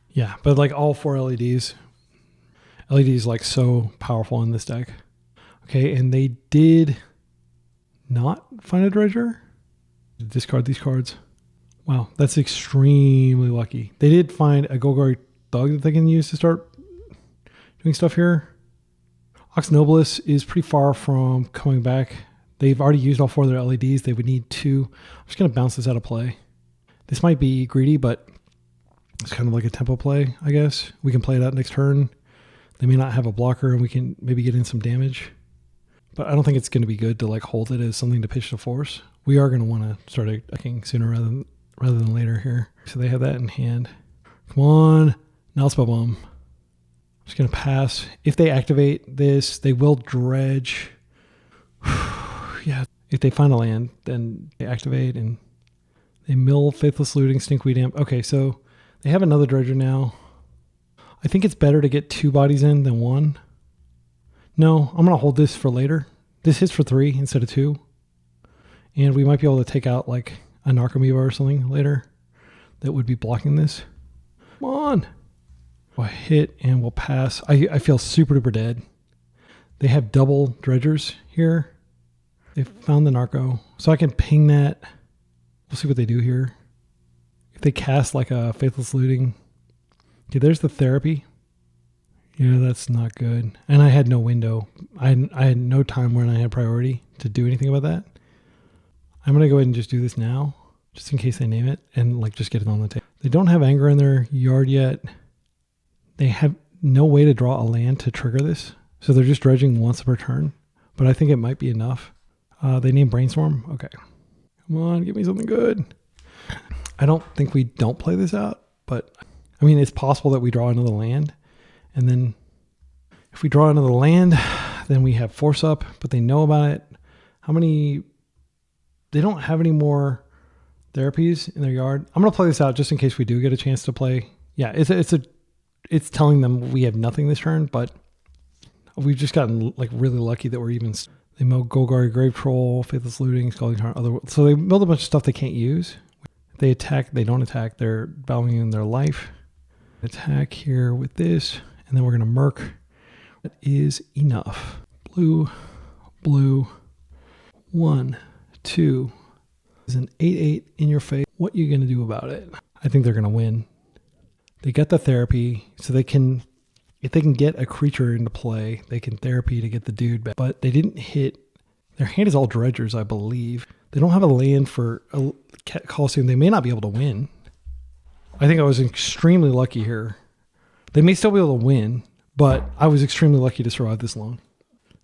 Yeah, but like all 4 LEDs. LEDs like so powerful in this deck. Okay, and they did not find a Dredger. Discard these cards. Wow, that's extremely lucky. They did find a Golgari Thug that they can use to start doing stuff here. Ox Nobilis is pretty far from coming back. They've already used all 4 of their LEDs. They would need 2. I'm just going to bounce this out of play. This might be greedy, but it's kind of like a tempo play, I guess. We can play it out next turn. They may not have a blocker, and we can maybe get in some damage. But I don't think it's going to be good to like hold it as something to pitch to Force. We are going to want to start attacking sooner rather than later here. So they have that in hand. Come on. Now Spell Bomb. I'm just going to pass. If they activate this, they will Dredge. Yeah. If they find a land, then they activate and they mill Faithless Looting, Stinkweed Amp. Okay, so they have another Dredger now. I think it's better to get 2 bodies in than 1. No, I'm going to hold this for later. This hits for 3 instead of 2. And we might be able to take out like a Narcomoeba or something later that would be blocking this. Come on. We'll hit and we'll pass. I feel super duper dead. They have double Dredgers here. They found the Narco. So I can ping that. We'll see what they do here. If they cast like a Faithless Looting. Okay, there's the Therapy. Yeah, that's not good. And I had no window. I had no time when I had priority to do anything about that. I'm going to go ahead and just do this now, just in case they name it, and like just get it on the table. They don't have Anger in their yard yet. no way to draw a land to trigger this. So they're just dredging once per turn. But I think it might be enough. They named Brainstorm. Okay. Come on, give me something good. I don't think we don't play this out, but I mean, it's possible that we draw another land. And then if we draw another land, then we have force up, but they know about it. How many? They don't have any more therapies in their yard. I'm going to play this out just in case we do get a chance to play. Yeah, it's telling them we have nothing this turn, but we've just gotten like really lucky that we're even. They mill Golgari, Grave Troll, Faithless Looting, Scalding Heart, other. So they build a bunch of stuff they can't use. They attack, they don't attack. They're valuing their life. Attack here with this, and then we're going to Merc. That is enough. Blue, blue. 1, 2. Is an 8/8 in your face. What are you going to do about it? I think they're going to win. They got the therapy, so they can, if they can get a creature into play, they can therapy to get the dude back. But they didn't hit. Their hand is all dredgers, I believe. They don't have a land for a Coliseum. They may not be able to win. I think I was extremely lucky here. They may still be able to win, but I was extremely lucky to survive this long.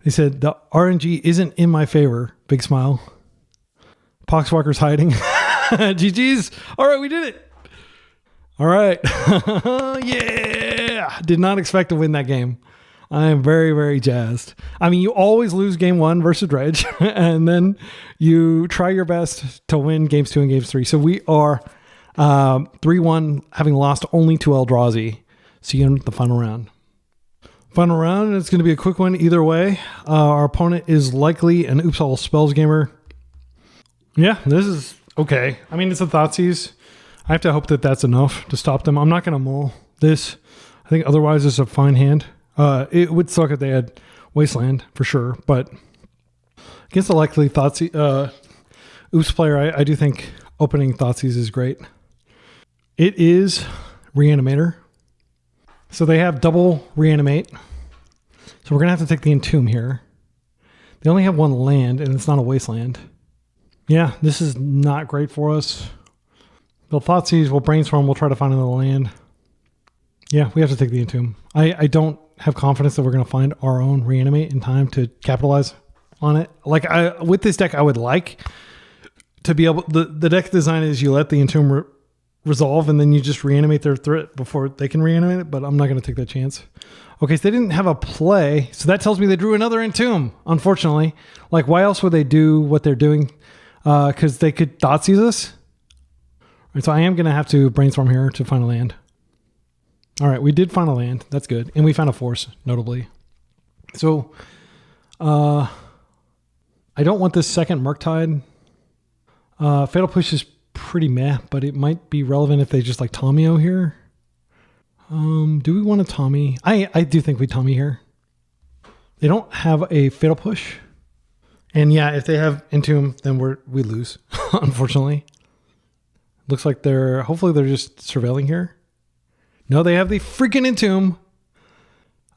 They said the RNG isn't in my favor. Big smile. Poxwalker's hiding. GG's. All right, we did it. All right. Yeah. Did not expect to win that game. I am very, very jazzed. I mean, you always lose game 1 versus Dredge, and then you try your best to win games 2 and games 3. So we are 3-1, having lost only to Eldrazi. See you in the final round. Final round, it's going to be a quick one either way. Our opponent is likely an Oops All Spells gamer. Yeah, this is okay. I mean, it's a Thoughtseize. I have to hope that that's enough to stop them. I'm not going to mull this. I think otherwise it's a fine hand. It would suck if they had Wasteland for sure, but against a likely Thoughtseize, Oops player, I do think opening Thoughtseize is great. It is Reanimator. So they have double Reanimate. So we're going to have to take the Entomb here. They only have 1 land, and it's not a Wasteland. Yeah, this is not great for us. They'll Thoughtseize, we'll Brainstorm, we'll try to find another land. Yeah, we have to take the Entomb. I don't have confidence that we're going to find our own Reanimate in time to capitalize on it. Like, with this deck, I would like to be able... The deck design is you let the Entomb resolve, and then you just reanimate their threat before they can reanimate it, but I'm not going to take that chance. Okay, so they didn't have a play, so that tells me they drew another Entomb, unfortunately. Like, why else would they do what they're doing? Because they could Thoughtseize us. Right, so I am going to have to Brainstorm here to find a land. All right, we did find a land. That's good. And we found a force, notably. So, I don't want this second Murktide. Fatal Push is pretty meh, but it might be relevant if they just like Tamiyo here. Do we want a Tommy? I do think we Tommy here. They don't have a Fatal Push. And yeah, if they have Entomb, then we lose, unfortunately. Looks like hopefully they're just surveilling here. No, they have the freaking Entomb.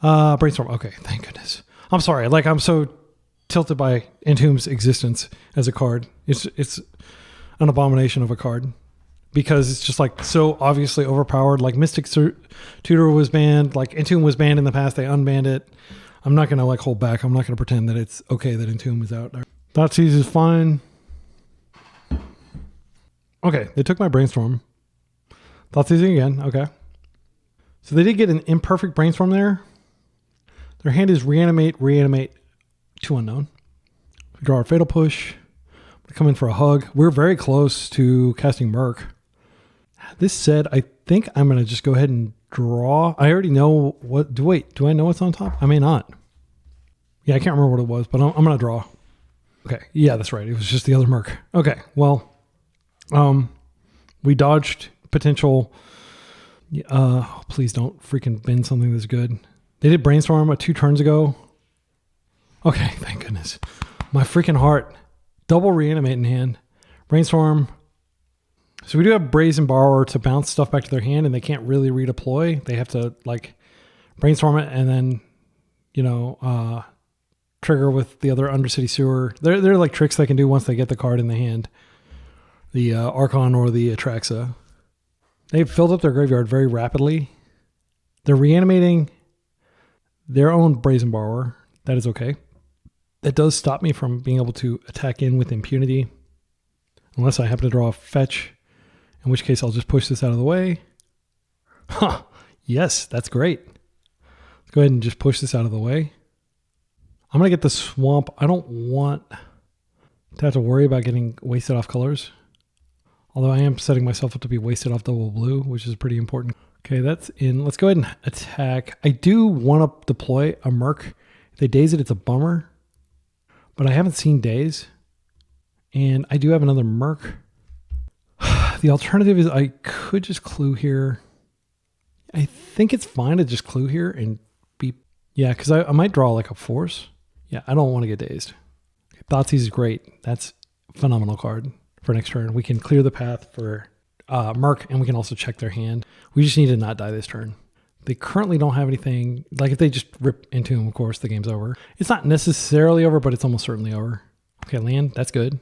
Brainstorm. Okay, thank goodness. I'm sorry. Like, I'm so tilted by Entomb's existence as a card. It's an abomination of a card because it's just like so obviously overpowered. Like Mystic Tutor was banned. Like Entomb was banned in the past. They unbanned it. I'm not going to like hold back. I'm not going to pretend that it's okay that Entomb is out there. Thoughtseize is fine. Okay, they took my Brainstorm. Thoughtseizing again. Okay. So they did get an imperfect Brainstorm there. Their hand is Reanimate, 2 unknown. We draw our Fatal Push. We come in for a hug. We're very close to casting Merc. This said, I think I'm going to just go ahead and draw. I already know what... do I know what's on top? I may not. Yeah, I can't remember what it was, but I'm going to draw. Okay, yeah, that's right. It was just the other Merc. Okay, well, we dodged potential... please don't freaking bend something that's good. They did Brainstorm 2 turns ago. Okay, thank goodness. My freaking heart. Double Reanimate in hand. Brainstorm. So we do have Brazen Borrower to bounce stuff back to their hand, and they can't really redeploy. They have to like Brainstorm it and then, trigger with the other Undercity Sewer. They're like tricks they can do once they get the card in the hand. The Archon or the Atraxa. They've filled up their graveyard very rapidly. They're reanimating their own Brazen Borrower. That is okay. That does stop me from being able to attack in with impunity, unless I happen to draw a fetch, in which case I'll just push this out of the way. Huh. Yes, that's great. Let's go ahead and just push this out of the way. I'm going to get the swamp. I don't want to have to worry about getting wasted off colors. Although I am setting myself up to be wasted off double blue, which is pretty important. Okay, that's in. Let's go ahead and attack. I do want to deploy a Merc. If they daze it, it's a bummer. But I haven't seen Daze. And I do have another Merc. The alternative is I could just clue here. I think it's fine to just clue here and be... Yeah, because I might draw like a force. Yeah, I don't want to get dazed. Okay, Thoughtseize is great. That's a phenomenal card for next turn. We can clear the path for Merc, and we can also check their hand. We just need to not die this turn. They currently don't have anything. Like if they just rip Entomb, of course, the game's over. It's not necessarily over, but it's almost certainly over. Okay, land, that's good.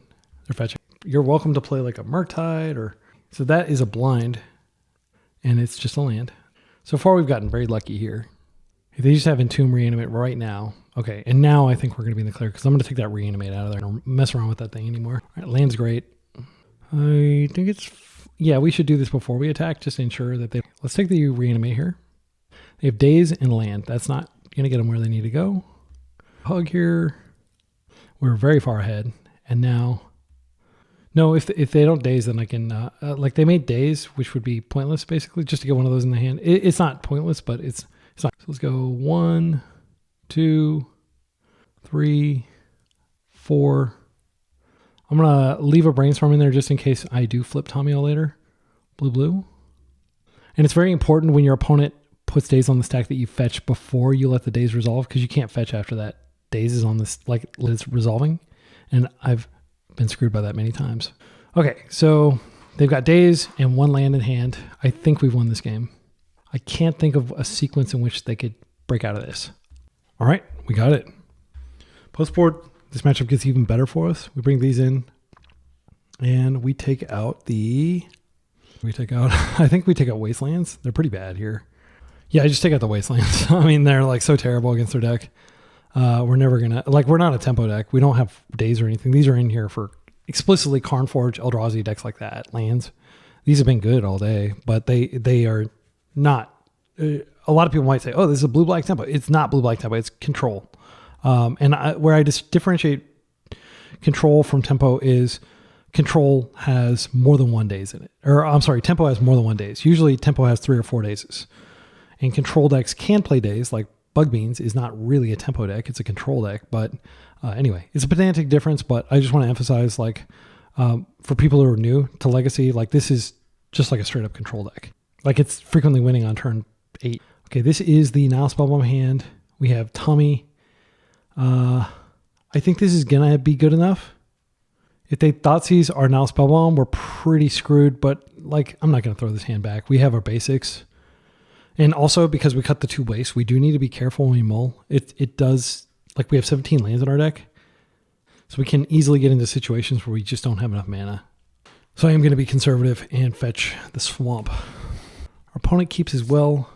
They're fetching. You're welcome to play like a Murktide or... So that is a blind, and it's just a land. So far, we've gotten very lucky here. If they just have Entomb Reanimate right now. Okay, and now I think we're going to be in the clear because I'm going to take that Reanimate out of there. I don't mess around with that thing anymore. All right, land's great. I think it's... Yeah, we should do this before we attack just to ensure that they... Let's take the Reanimate here. They have Daze and land. That's not going to get them where they need to go. Hug here. We're very far ahead. And now... No, if they don't Daze, then I can... like they made Daze, which would be pointless, basically, just to get one of those in the hand. It's not pointless, but it's not. So let's go 1, 2, 3, 4. I'm going to leave a Brainstorm in there just in case I do flip Tamiyo later. Blue, blue. And it's very important when your opponent puts Daze on the stack that you fetch before you let the Daze resolve, because you can't fetch after that Daze is on this, like it's resolving. And I've been screwed by that many times. Okay, so they've got Daze and one land in hand. I think we've won this game. I can't think of a sequence in which they could break out of this. All right, we got it. Post-board, this matchup gets even better for us. We bring these in and we take out the... I think we take out Wastelands. They're pretty bad here. Yeah, I just take out the Wastelands. I mean, they're like so terrible against their deck. We're never going to... Like, we're not a tempo deck. We don't have Daze or anything. These are in here for explicitly Karnforge, Eldrazi decks like that, lands. These have been good all day, but they are not... a lot of people might say, oh, this is a blue-black tempo. It's not blue-black tempo. It's control. Where I just differentiate control from tempo is control has more than one Daze in it. Or, I'm sorry, tempo has more than one Daze. Usually, tempo has 3 or 4 Dazes. And control decks can play Daze, like Bug Beans is not really a tempo deck. It's a control deck. But anyway, it's a pedantic difference, but I just want to emphasize, like, for people who are new to Legacy, like, this is just like a straight-up control deck. Like, it's frequently winning on turn 8. Okay, this is the Nile Spellbomb hand. We have Tommy. I think this is going to be good enough. If they Thoughtseize our Nile Spellbomb, we're pretty screwed, but, like, I'm not going to throw this hand back. We have our basics. And also, because we cut the 2 waste, we do need to be careful when we mull. It does, like, we have 17 lands in our deck. So we can easily get into situations where we just don't have enough mana. So I am going to be conservative and fetch the swamp. Our opponent keeps his well.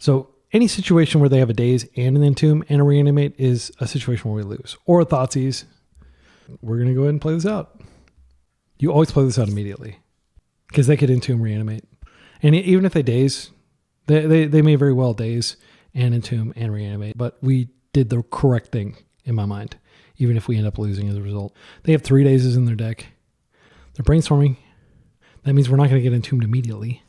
So any situation where they have a Daze and an Entomb and a Reanimate is a situation where we lose. Or a Thoughtseize. We're going to go ahead and play this out. You always play this out immediately. Because they could Entomb, Reanimate. And even if they Daze, they may very well Daze and Entomb and Reanimate. But we did the correct thing in my mind. Even if we end up losing as a result. They have 3 Dazes in their deck. They're brainstorming. That means we're not going to get Entombed immediately.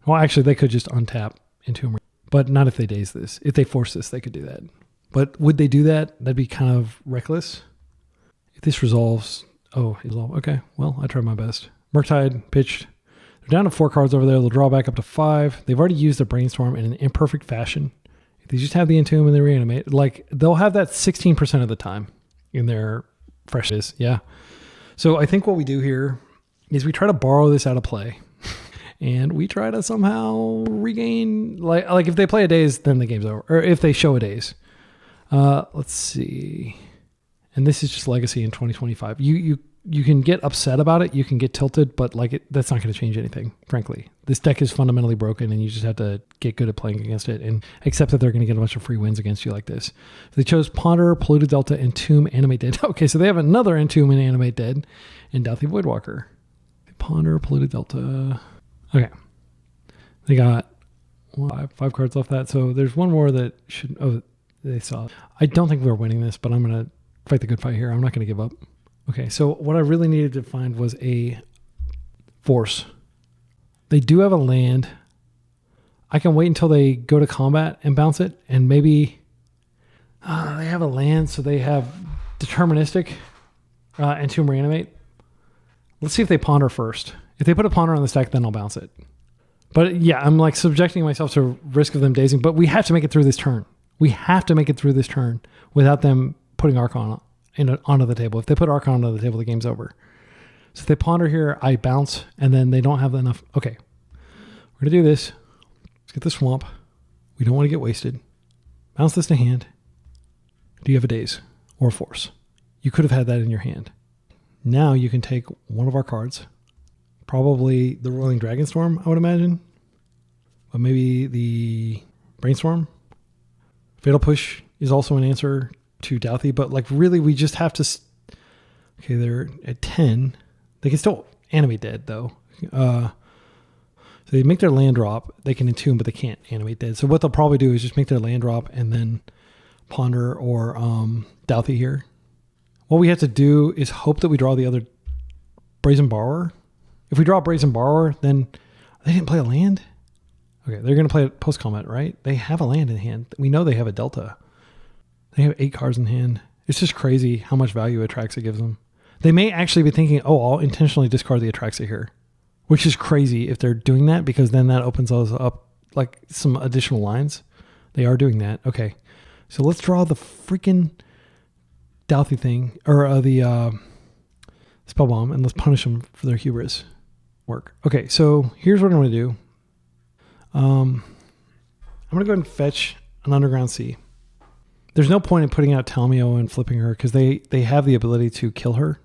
Well, actually, they could just untap Entomb. But not if they Daze this. If they force this, they could do that. But would they do that? That'd be kind of reckless. If this resolves... Oh, okay. Well, I tried my best. Murktide pitched. They're down to 4 cards over there. They'll draw back up to 5. They've already used their Brainstorm in an imperfect fashion. If they just have the Entomb and the Reanimate, like, they'll have that 16% of the time in their freshness. Yeah. So I think what we do here is we try to borrow this out of play. And we try to somehow regain, like if they play a Daze, then the game's over. Or if they show a Daze. Let's see. And this is just Legacy in 2025. You you can get upset about it. You can get tilted, but like that's not going to change anything, frankly. This deck is fundamentally broken, and you just have to get good at playing against it and accept that they're going to get a bunch of free wins against you like this. They chose Ponder, Polluted Delta, Entomb, Animate Dead. Okay, so they have another Entomb and Animate Dead and Douthy Voidwalker. Ponder, Polluted Delta. Okay. They got five cards left that. So there's one more that should... Oh, they saw. I don't think we're winning this, but I'm going to fight the good fight here. I'm not going to give up. Okay, so what I really needed to find was a force. They do have a land. I can wait until they go to combat and bounce it, and maybe they have a land, so they have deterministic and Tomb Reanimate. Let's see if they ponder first. If they put a ponder on the stack, then I'll bounce it. But yeah, I'm like subjecting myself to risk of them dazing, but we have to make it through this turn. We have to make it through this turn without them putting Archon onto the table. If they put Archon onto the table, the game's over. So if they ponder here, I bounce, and then they don't have enough. Okay, we're going to do this. Let's get the swamp. We don't want to get wasted. Bounce this to hand. Do you have a daze or a force? You could have had that in your hand. Now you can take one of our cards. Probably the Roiling Dragonstorm, I would imagine. But maybe the Brainstorm. Fatal Push is also an answer to Douthy, but like really we just have to... Okay, they're at 10. They can still Animate Dead though. So they make their land drop. They can Entomb, but they can't Animate Dead. So what they'll probably do is just make their land drop and then Ponder or Douthy here. What we have to do is hope that we draw the other Brazen Borrower. If we draw a Brazen Borrower, then they didn't play a land. Okay, they're going to play it post-combat, right? They have a land in hand. We know they have a Delta. They have 8 cards in hand. It's just crazy how much value Atraxa gives them. They may actually be thinking, oh, I'll intentionally discard the Atraxa here, which is crazy if they're doing that, because then that opens us up like some additional lines. They are doing that. Okay, so let's draw the freaking Douthy thing, or the Spellbomb, and let's punish them for their hubris work. Okay, so here's what I'm going to do. I'm going to go ahead and fetch an Underground Sea. There's no point in putting out Tamiyo and flipping her because they have the ability to kill her.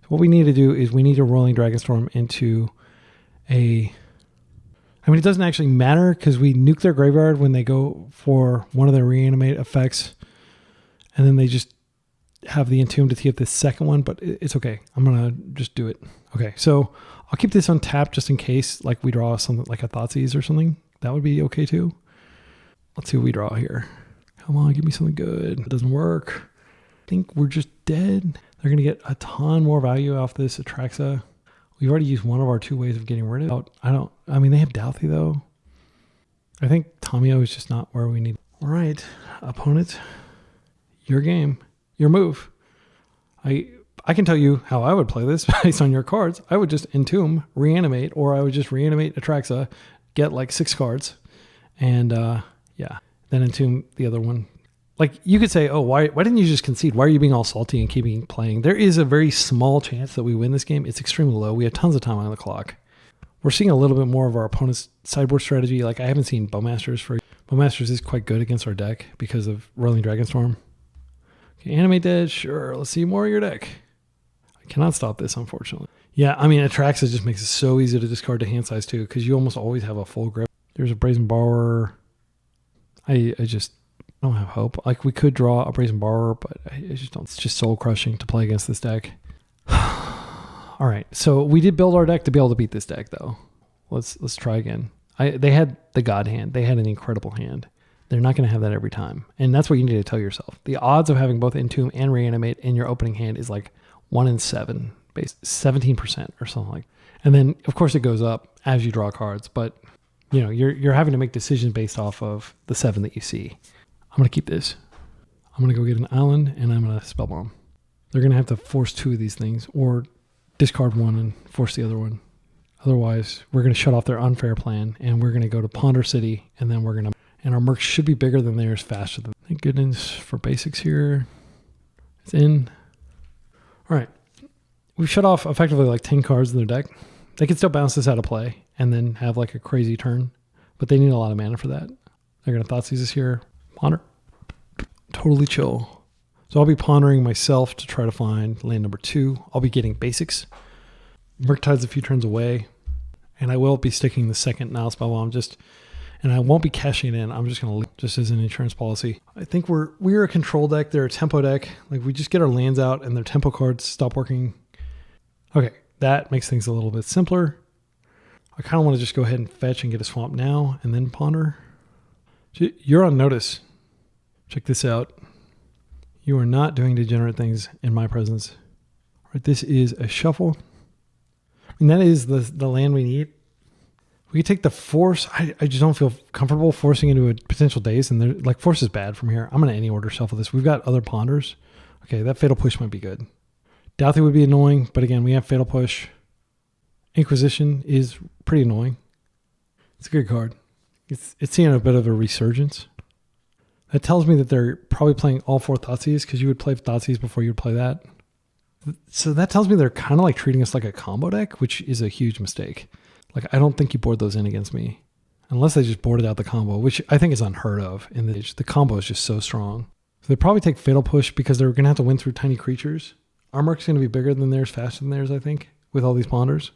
So what we need to do is we need to Roiling Dragonstorm into a... I mean, it doesn't actually matter because we nuke their graveyard when they go for one of their Reanimate effects. And then they just have the Entomb to tee up this second one, but it's okay. I'm going to just do it. Okay, so I'll keep this untapped just in case like we draw something like a Thoughtseize or something. That would be okay too. Let's see what we draw here. Come on, give me something good. It doesn't work. I think we're just dead. They're going to get a ton more value off this Atraxa. We've already used one of our 2 ways of getting rid of it. I mean, they have Douthy though. I think Tamiyo is just not where we need. All right, opponent, your game, your move. I can tell you how I would play this based on your cards. I would just Entomb, Reanimate, or I would just Reanimate Atraxa, get like 6 cards, and yeah, then Entomb the other one. Like you could say, oh, why didn't you just concede? Why are you being all salty and keeping playing? There is a very small chance that we win this game. It's extremely low. We have tons of time on the clock. We're seeing a little bit more of our opponent's sideboard strategy. Like I haven't seen Bowmasters. Bowmasters is quite good against our deck because of Roiling Dragonstorm. Okay, Animate Dead, sure. Let's see more of your deck. I cannot stop this, unfortunately. Yeah, I mean, Atraxa just makes it so easy to discard to hand size too, because you almost always have a full grip. There's a Brazen Borrower. I just don't have hope. Like we could draw a Brazen Borrower, but I just don't. It's just soul crushing to play against this deck. All right, so we did build our deck to be able to beat this deck, though. Let's try again. They had the God hand. They had an incredible hand. They're not going to have that every time, and that's what you need to tell yourself. The odds of having both Entomb and Reanimate in your opening hand is like 1 in 7, 17% or something like. And then of course it goes up as you draw cards, but you know you're having to make decisions based off of the 7 that you see. I'm gonna keep this. I'm gonna go get an island and I'm gonna Spellbomb. They're gonna have to force 2 of these things or discard 1 and force the other one. Otherwise, we're gonna shut off their unfair plan and we're gonna go to Ponder City and then we're gonna. And our merc should be bigger than theirs, faster than. Thank goodness for basics here. It's in. All right. We've shut off effectively like 10 cards in their deck. They can still bounce this out of play and then have like a crazy turn, but they need a lot of mana for that. They're going to Thoughtseize this here. Ponder. Totally chill. So I'll be pondering myself to try to find land number 2. I'll be getting basics. Murktide's a few turns away. And I will be sticking the second Nile Spellbomb and I won't be cashing it in. I'm just going to leave just as an insurance policy. I think we're a control deck. They're a tempo deck. Like we just get our lands out and their tempo cards stop working. Okay, that makes things a little bit simpler. I kind of want to just go ahead and fetch and get a swamp now and then ponder. You're on notice. Check this out. You are not doing degenerate things in my presence. All right, this is a shuffle. And that is the land we need. We could take the force. I just don't feel comfortable forcing into a potential daze. And like force is bad from here. I'm going to any order shuffle this. We've got other ponders. Okay, that fatal push might be good. Douthie would be annoying, but again, we have fatal push. Inquisition is pretty annoying. It's a good card. It's seeing a bit of a resurgence. That tells me that they're probably playing all 4 Thoughtseize because you would play Thoughtseize before you would play that. So that tells me they're kind of like treating us like a combo deck, which is a huge mistake. Like, I don't think you board those in against me. Unless they just boarded out the combo, which I think is unheard of. In the combo is just so strong. So they probably take Fatal Push because they're going to have to win through tiny creatures. Our mark's going to be bigger than theirs, faster than theirs, I think, with all these ponders.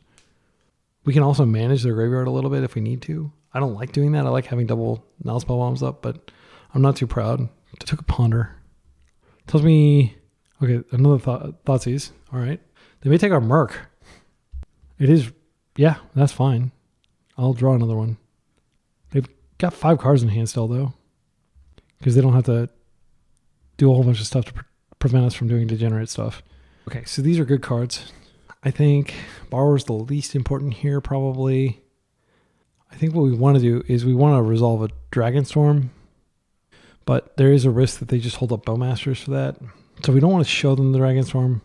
We can also manage their graveyard a little bit if we need to. I don't like doing that. I like having double Nile Spellbombs up, but I'm not too proud. I took a ponder. Tells me... Okay, another Thoughtseize. All right. They may take our Merc. It is... Yeah, that's fine. I'll draw another one. They've got 5 cards in hand still, though. Because they don't have to do a whole bunch of stuff to prevent us from doing degenerate stuff. Okay, so these are good cards. I think Borrower's the least important here, probably. I think what we want to do is we want to resolve a Dragonstorm. But there is a risk that they just hold up Bowmasters for that. So we don't want to show them the Dragonstorm.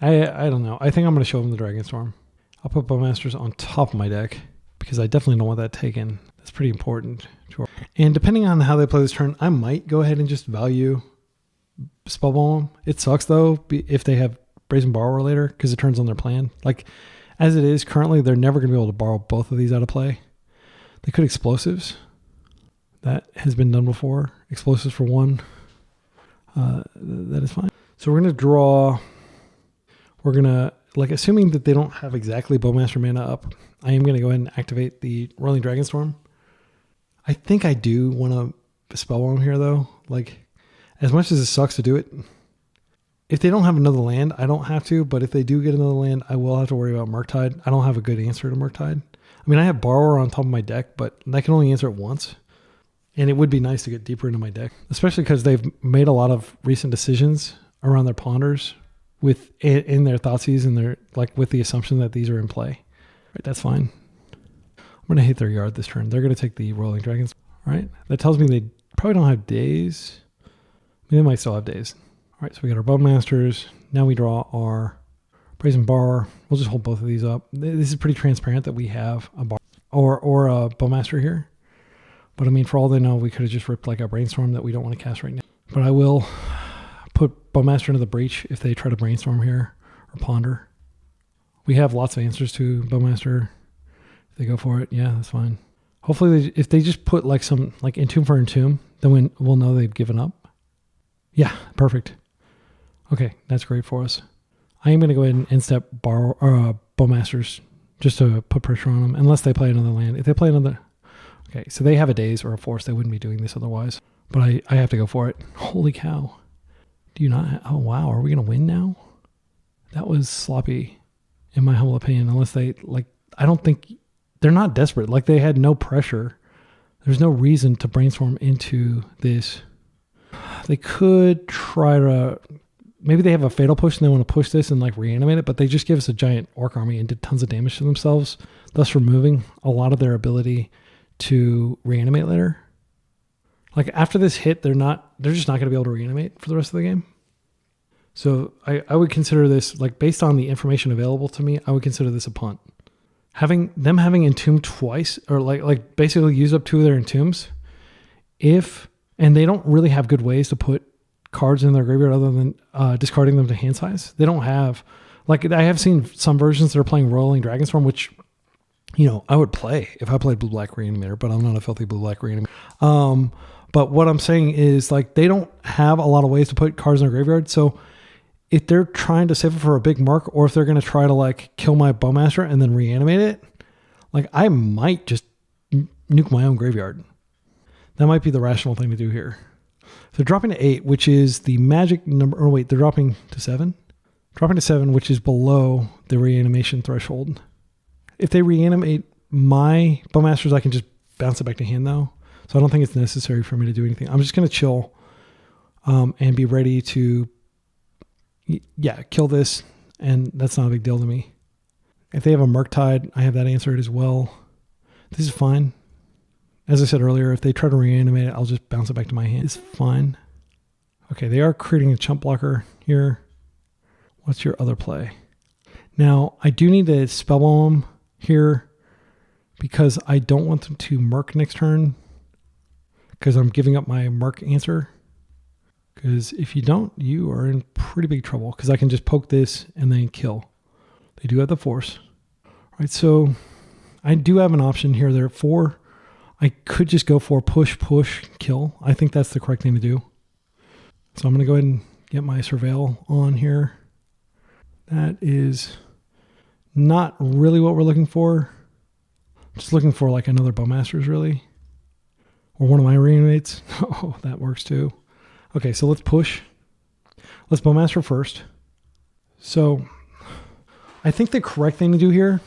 I don't know. I think I'm going to show them the Dragonstorm. I'll put Bowmasters on top of my deck because I definitely don't want that taken. That's pretty important. And depending on how they play this turn, I might go ahead and just value Spellbomb. It sucks though if they have Brazen Borrower later because it turns on their plan. Like as it is currently, they're never going to be able to borrow both of these out of play. They could Explosives. That has been done before. Explosives for 1. That is fine. So we're going to draw. We're going to, like, assuming that they don't have exactly Bowmaster mana up, I am going to go ahead and activate the Roiling Dragonstorm. I think I do want to Spellbomb here, though. Like, as much as it sucks to do it, if they don't have another land, I don't have to. But if they do get another land, I will have to worry about Murktide. I don't have a good answer to Murktide. I mean, I have Borrower on top of my deck, but I can only answer it once. And it would be nice to get deeper into my deck, especially because they've made a lot of recent decisions around their ponders in their Thoughtseize and their with the assumption that these are in play. Right, that's fine. I'm going to hit their yard this turn. They're going to take the Rolling Dragons. All right, that tells me they probably don't have Daze. They might still have Daze. All right, so we got our Bowmasters. Now we draw our Brazen Borrower. We'll just hold both of these up. This is pretty transparent that we have a bar or a Bowmaster here. But I mean, for all they know, we could have just ripped like a Brainstorm that we don't want to cast right now. But I will put Bowmaster into the breach if they try to Brainstorm here or Ponder. We have lots of answers to Bowmaster. If they go for it, yeah, that's fine. Hopefully, if they just put like some like Entomb for Entomb, then we'll know they've given up. Yeah, perfect. Okay, that's great for us. I am going to go ahead and end-step Bowmasters just to put pressure on them, unless they play another land. If they play another... Okay, so they have a Daze or a Force. They wouldn't be doing this otherwise. But I have to go for it. Holy cow. Do you not... Oh, wow. Are we going to win now? That was sloppy, in my humble opinion. Unless they... I don't think... They're not desperate. Like, they had no pressure. There's no reason to Brainstorm into this. They could try to... Maybe they have a Fatal Push and they want to push this and, reanimate it. But they just give us a giant Orc army and did tons of damage to themselves. Thus removing a lot of their ability... to reanimate later. After this hit, they're just not going to be able to reanimate for the rest of the game. So I would consider this, based on the information available to me, I would consider this a punt. Having Entomb twice, or basically use up 2 of their Entombs, and they don't really have good ways to put cards in their graveyard other than discarding them to hand size. They don't have, I have seen some versions that are playing Rolling Dragonstorm, which, I would play if I played blue-black Reanimator, but I'm not a filthy blue-black Reanimator. But what I'm saying is, like, they don't have a lot of ways to put cards in their graveyard. So if they're trying to save it for a big mark, or if they're going to try to, like, kill my Bowmaster and then reanimate it, like, I might just nuke my own graveyard. That might be the rational thing to do here. So dropping to 8, which is the magic number. Or wait, they're dropping to 7? Dropping to 7, which is below the reanimation threshold. If they reanimate my Bowmasters, I can just bounce it back to hand, though. So I don't think it's necessary for me to do anything. I'm just going to chill and be ready to, kill this. And that's not a big deal to me. If they have a Murktide, I have that answered as well. This is fine. As I said earlier, if they try to reanimate it, I'll just bounce it back to my hand. It's fine. Okay, they are creating a chump blocker here. What's your other play? Now, I do need to spellbomb them here because I don't want them to Murk next turn because I'm giving up my Murk answer. Because if you don't, you are in pretty big trouble because I can just poke this and then kill. They do have the force. All right, so I do have an option here. There are 4. I could just go for push, kill. I think that's the correct thing to do. So I'm going to go ahead and get my Surveil on here. That is not really what we're looking for. Just looking for like another Bowmasters, really. Or one of my Reanimates. Oh, that works too. Okay, so let's push. Let's Bowmaster first. So I think the correct thing to do here,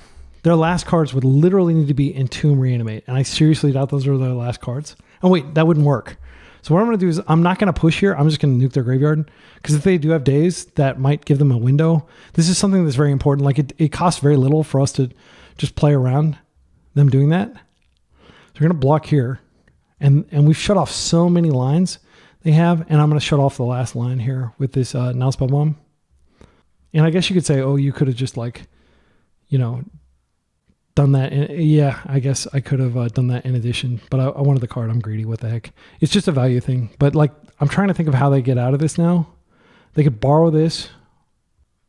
their last cards would literally need to be Entomb, Reanimate. And I seriously doubt those are their last cards. Oh wait, that wouldn't work. So what I'm going to do is I'm not going to push here. I'm just going to nuke their graveyard. Because if they do have Daze, that might give them a window. This is something that's very important. Like it costs very little for us to just play around them doing that. So we're going to block here. And we've shut off so many lines they have. And I'm going to shut off the last line here with this now Spellbomb. And I guess you could say, oh, you could have just like, done that. Yeah, I guess I could have done that in addition, but I wanted the card. I'm greedy. What the heck? It's just a value thing. But like, I'm trying to think of how they get out of this now. They could borrow this,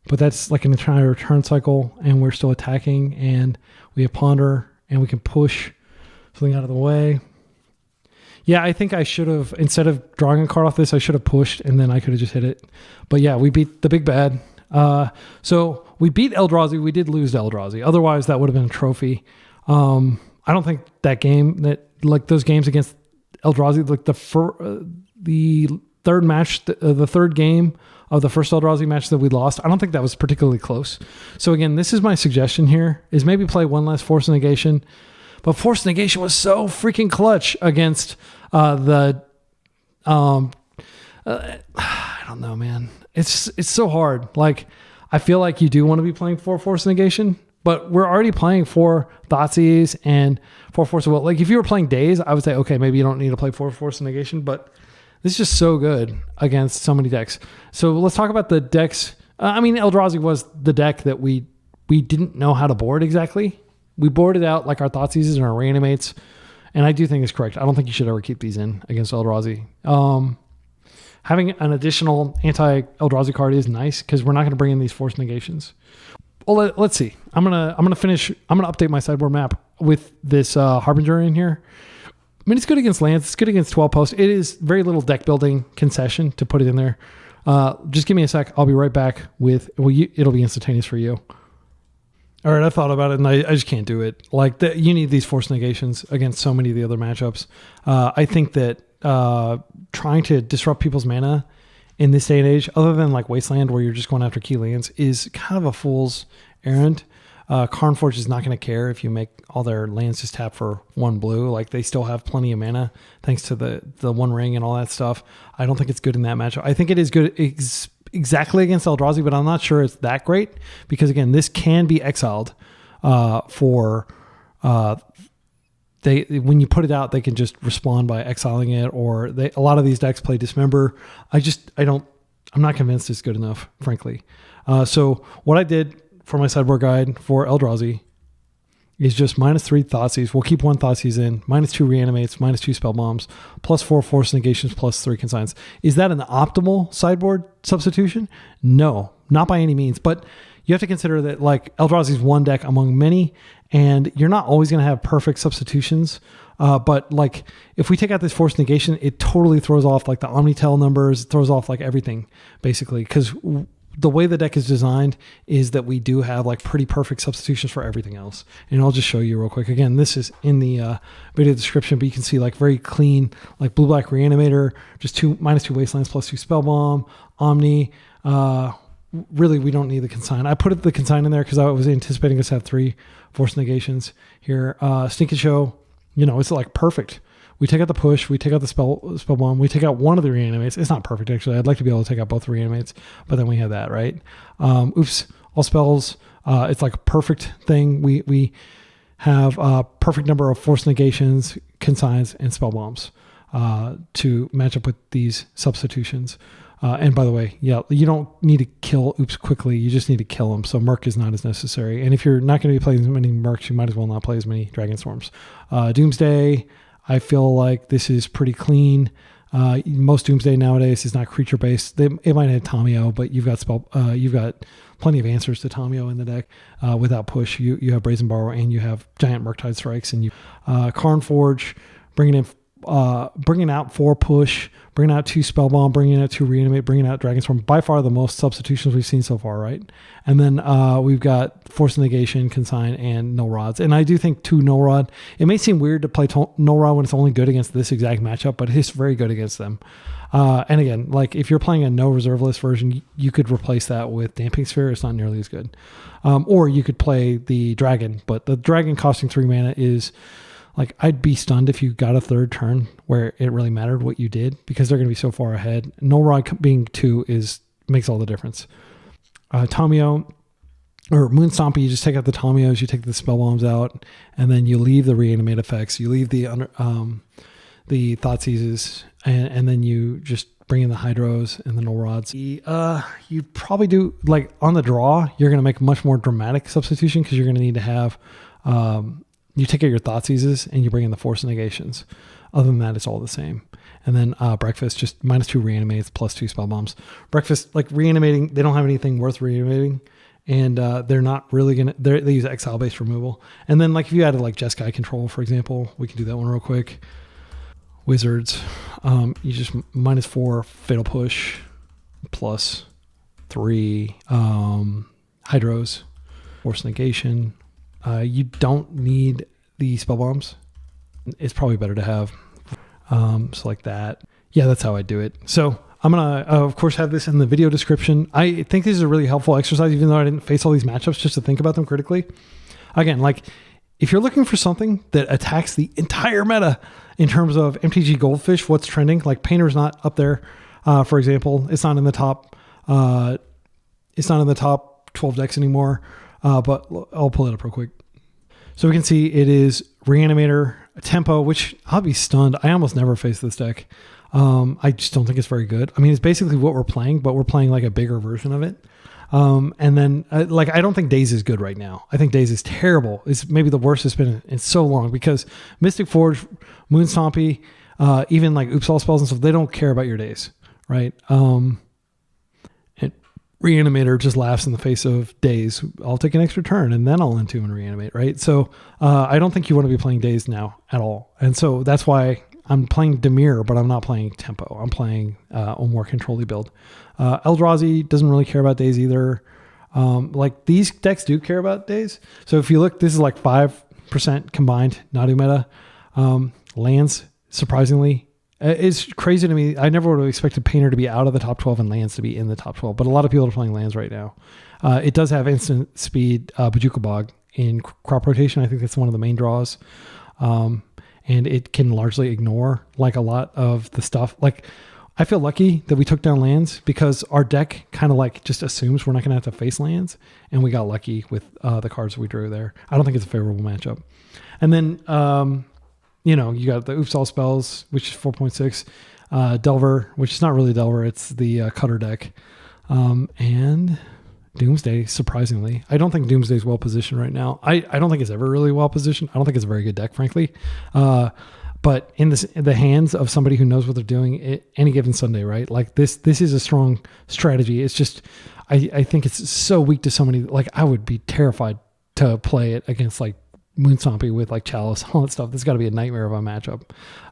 but that's like an entire turn cycle, and we're still attacking, and we have Ponder, and we can push something out of the way. Yeah, I think I should have, instead of drawing a card off this, I should have pushed, and then I could have just hit it. But yeah, we beat the big bad. So we beat Eldrazi. We did lose to Eldrazi. Otherwise, that would have been a trophy. I don't think that game, that like those games against Eldrazi, like the third match, the third game of the first Eldrazi match that we lost, I don't think that was particularly close. So again, this is my suggestion here, is maybe play one less Force Negation. But Force Negation was so freaking clutch against I don't know, man. It's so hard. Like, I feel like you do want to be playing 4 Force Negation, but we're already playing 4 Thoughtseize and 4 Force of Will. Like, if you were playing Daze, I would say, okay, maybe you don't need to play 4 Force Negation, but this is just so good against so many decks. So let's talk about the decks. Eldrazi was the deck that we didn't know how to board exactly. We boarded out like our Thoughtseizes and our Reanimates, and I do think it's correct. I don't think you should ever keep these in against Eldrazi. Having an additional anti-Eldrazi card is nice because we're not going to bring in these Force Negations. Well, let's see. I'm gonna update my sideboard map with this Harbinger in here. I mean, it's good against lands. It's good against 12 posts. It is very little deck building concession to put it in there. Just give me a sec. I'll be right back with. It'll be instantaneous for you. All right, I thought about it, and I just can't do it. Like, you need these Force Negations against so many of the other matchups. I think that trying to disrupt people's mana in this day and age, other than like Wasteland, where you're just going after key lands, is kind of a fool's errand. Karnforge is not going to care if you make all their lands just tap for 1 blue. Like, they still have plenty of mana thanks to the One Ring and all that stuff. I don't think it's good in that matchup. I think it is good exactly against Eldrazi, but I'm not sure it's that great because, again, this can be exiled for when you put it out, they can just respond by exiling it, or a lot of these decks play Dismember. I'm not convinced it's good enough, frankly. So what I did for my sideboard guide for Eldrazi is just -3 Thoughtseize. We'll keep 1 Thoughtseize in, -2 Reanimates, -2 Spellbombs, +4 Force Negations, +3 Consigns. Is that an optimal sideboard substitution? No, not by any means. But you have to consider that like Eldrazi is one deck among many, and you're not always going to have perfect substitutions. But like if we take out this forced negation, it totally throws off like the Omnitel numbers, it throws off like everything basically, because the way the deck is designed is that we do have like pretty perfect substitutions for everything else. And I'll just show you real quick. Again, this is in the video description, but you can see like very clean, like blue-black Reanimator, just -2 Wastelands plus 2 Spellbomb, Omni. Really, we don't need the consign. I put the consign in there because I was anticipating us to have 3 forced negations here. Sneak and Show, you know, it's like perfect. We take out the push, we take out the spellbomb, we take out one of the reanimates. It's not perfect, actually. I'd like to be able to take out both the reanimates, but then we have that, right? Oops, all spells. It's like a perfect thing. We have a perfect number of forced negations, consigns, and spell bombs to match up with these substitutions. And by the way, yeah, you don't need to kill Oops quickly. You just need to kill them. So Merc is not as necessary. And if you're not going to be playing as many Mercs, you might as well not play as many Dragonstorms. Doomsday, I feel like this is pretty clean. Most Doomsday nowadays is not creature based. It might have Tamiyo, but you've got plenty of answers to Tamiyo in the deck without push. You have Brazen Borrow and you have giant Murktide Strikes, and you Karnforge bringing out 4 push, bringing out 2 Spellbomb, bringing out 2 Reanimate, bringing out Dragonstorm. By far the most substitutions we've seen so far, right? And then we've got Force Negation, Consign, and No Rods. And I do think 2 No Rod. It may seem weird to play No Rod when it's only good against this exact matchup, but it's very good against them. And again, like if you're playing a no reserve list version, you could replace that with Damping Sphere. It's not nearly as good. Or you could play the Dragon, but the Dragon costing 3 mana is... Like, I'd be stunned if you got a 3rd turn where it really mattered what you did, because they're going to be so far ahead. No Rod being 2 makes all the difference. Tamiyo or Moonstompy, you just take out the Tamiyos, you take the spell bombs out, and then you leave the reanimate effects, you leave the Thoughtseizes, and then you just bring in the Hydros and the No Rods. You probably do, like on the draw, you're going to make a much more dramatic substitution because you're going to need to have... you take out your Thoughtseizes and you bring in the Force Negations. Other than that, it's all the same. And then Breakfast, just -2 Reanimates plus 2 Spell Bombs. Breakfast, like reanimating, they don't have anything worth reanimating. And they're not really going to... They use exile-based removal. And then like if you added like Jeskai Control, for example, we can do that one real quick. Wizards, you just -4 Fatal Push plus 3 Hydros, Force Negation. You don't need the spell bombs. It's probably better to have. So like that. Yeah, that's how I do it. So I'm going to, of course, have this in the video description. I think this is a really helpful exercise, even though I didn't face all these matchups, just to think about them critically. Again, like if you're looking for something that attacks the entire meta in terms of MTG Goldfish, what's trending, like Painter's not up there, for example. It's not in the top 12 decks anymore. But I'll pull it up real quick. So we can see it is Reanimator, Tempo, which I'll be stunned. I almost never face this deck. I just don't think it's very good. I mean, it's basically what we're playing, but we're playing like a bigger version of it. And then like, I don't think Daze is good right now. I think Daze is terrible. It's maybe the worst it's been in so long, because Mystic Forge, Moonstompy, even like Oops All Spells and stuff, they don't care about your Daze, right? Reanimator just laughs in the face of Daze. I'll take an extra turn and then I'll Entomb and Reanimate, right? So I don't think you want to be playing Daze now at all. And so that's why I'm playing Dimir, but I'm not playing Tempo. I'm playing a more control-y build. Eldrazi doesn't really care about Daze either. Like these decks do care about Daze. So if you look, this is like 5% combined Nadu meta. Lands, surprisingly, it's crazy to me. I never would have expected Painter to be out of the top 12 and lands to be in the top 12, but a lot of people are playing lands right now. It does have instant speed Bojuka Bog in crop rotation. I think that's one of the main draws. And it can largely ignore like a lot of the stuff. Like I feel lucky that we took down lands because our deck kind of like just assumes we're not going to have to face lands. And we got lucky with the cards we drew there. I don't think it's a favorable matchup. And then, you know, you got the Oops All Spells, which is 4.6. Delver, which is not really Delver. It's the Cutter deck. And Doomsday, surprisingly. I don't think Doomsday is well positioned right now. I don't think it's ever really well positioned. I don't think it's a very good deck, frankly. But in the hands of somebody who knows what they're doing any given Sunday, right? Like this is a strong strategy. It's just, I think it's so weak to so many. Like I would be terrified to play it against like Moonstompy with like Chalice, all that stuff. This got to be a nightmare of a matchup.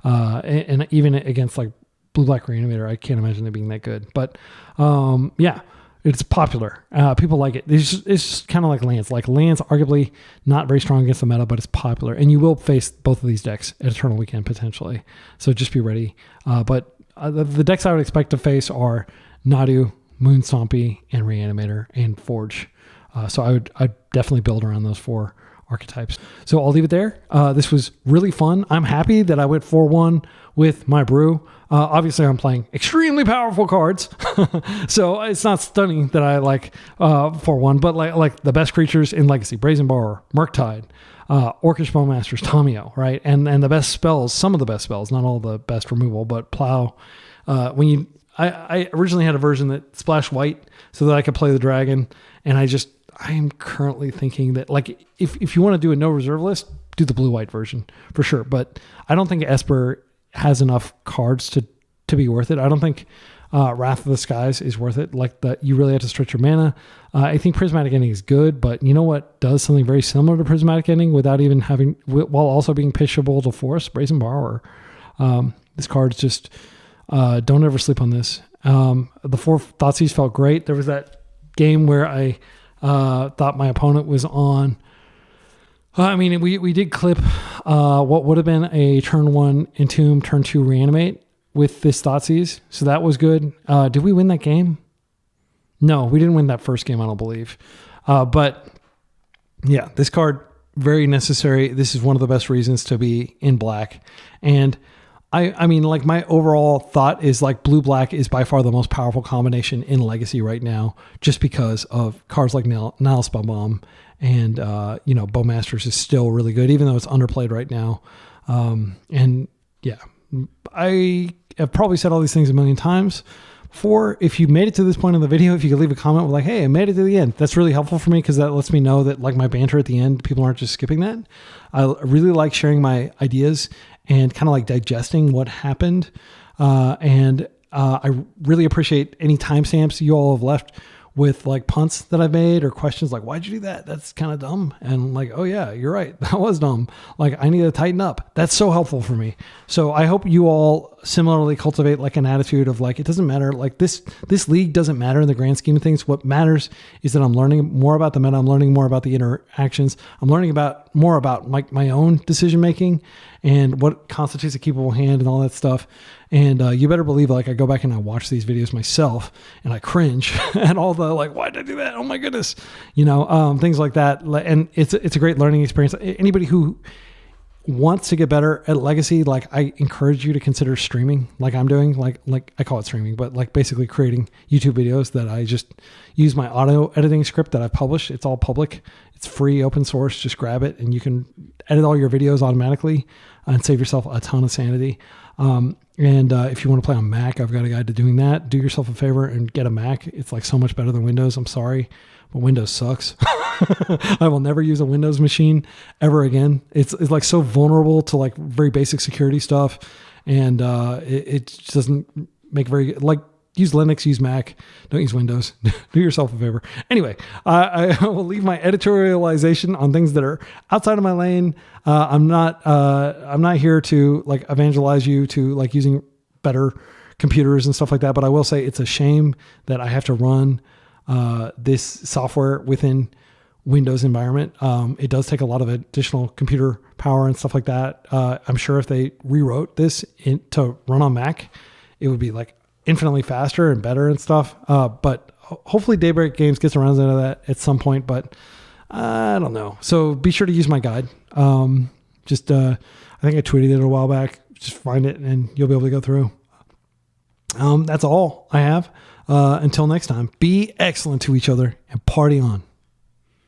And even against like blue-black Reanimator, I can't imagine it being that good. But yeah, it's popular. People like it. It's just kind of like Lands. Like Lands, arguably not very strong against the meta, but it's popular. And you will face both of these decks at Eternal Weekend potentially. So just be ready. But the decks I would expect to face are Nadu, Moonstompy, and Reanimator, and Forge. So I'd definitely build around those 4 archetypes. So I'll leave it there. This was really fun. I'm happy that I went 4-1 with my brew. Obviously, I'm playing extremely powerful cards, so it's not stunning that I like 4-1. But like the best creatures in Legacy: Brazen Borrower, Murktide, Orcish Bowmasters, Tamiyo, right? And the best spells, some of the best spells, not all the best removal, but Plow. I originally had a version that splashed white so that I could play the dragon, and I am currently thinking that like if you want to do a no reserve list, do the blue-white version for sure. But I don't think Esper has enough cards to be worth it. I don't think Wrath of the Skies is worth it. Like that, you really have to stretch your mana. I think Prismatic Ending is good, but you know what does something very similar to Prismatic Ending without even having, while also being pitchable to force? Brazen Borrower. This card's just don't ever sleep on this. The 4 Thoughtseize felt great. There was that game where I thought my opponent was on. I mean, we did clip what would have been a turn 1 Entomb, turn 2 Reanimate with this Thoughtseize. So that was good. Did we win that game? No, we didn't win that first game, I don't believe. But yeah, this card, very necessary. This is one of the best reasons to be in black. And I mean, like my overall thought is like blue-black is by far the most powerful combination in Legacy right now, just because of cards like Nihil Spellbomb. And, Bowmasters is still really good, even though it's underplayed right now. And yeah, I have probably said all these things a million times before. If you made it to this point in the video, if you could leave a comment with like, hey, I made it to the end, that's really helpful for me because that lets me know that like my banter at the end, people aren't just skipping that. I really like sharing my ideas and kind of like digesting what happened. And I really appreciate any timestamps you all have left with like punts that I've made or questions like, why'd you do that? That's kind of dumb. And like, oh yeah, you're right. That was dumb. Like I need to tighten up. That's so helpful for me. So I hope you all similarly cultivate like an attitude of like, it doesn't matter. Like this league doesn't matter in the grand scheme of things. What matters is that I'm learning more about the meta. I'm learning more about the interactions. I'm learning more about like my own decision-making and what constitutes a keepable hand and all that stuff. And you better believe like I go back and I watch these videos myself and I cringe at all the like, why did I do that? Oh my goodness. Things like that. And it's a great learning experience. Anybody who wants to get better at Legacy, like I encourage you to consider streaming like I'm doing, like I call it streaming, but like basically creating YouTube videos that I just use my auto editing script that I've published. It's all public. It's free, open source. Just grab it and you can edit all your videos automatically and save yourself a ton of sanity. If you want to play on Mac, I've got a guide to doing that. Do yourself a favor and get a Mac. It's like so much better than Windows. I'm sorry, but Windows sucks. I will never use a Windows machine ever again. It's like so vulnerable to like very basic security stuff. And it just doesn't make very good, like use Linux, use Mac, don't use Windows. Do yourself a favor. Anyway, I will leave my editorialization on things that are outside of my lane. I'm not here to like evangelize you to like using better computers and stuff like that. But I will say it's a shame that I have to run this software within Windows environment. It does take a lot of additional computer power and stuff like that. I'm sure if they rewrote this to run on Mac, it would be like infinitely faster and better and stuff. But hopefully Daybreak Games gets around to that at some point, but I don't know. So be sure to use my guide. I think I tweeted it a while back. Just find it and you'll be able to go through. That's all I have. Until next time, be excellent to each other and party on.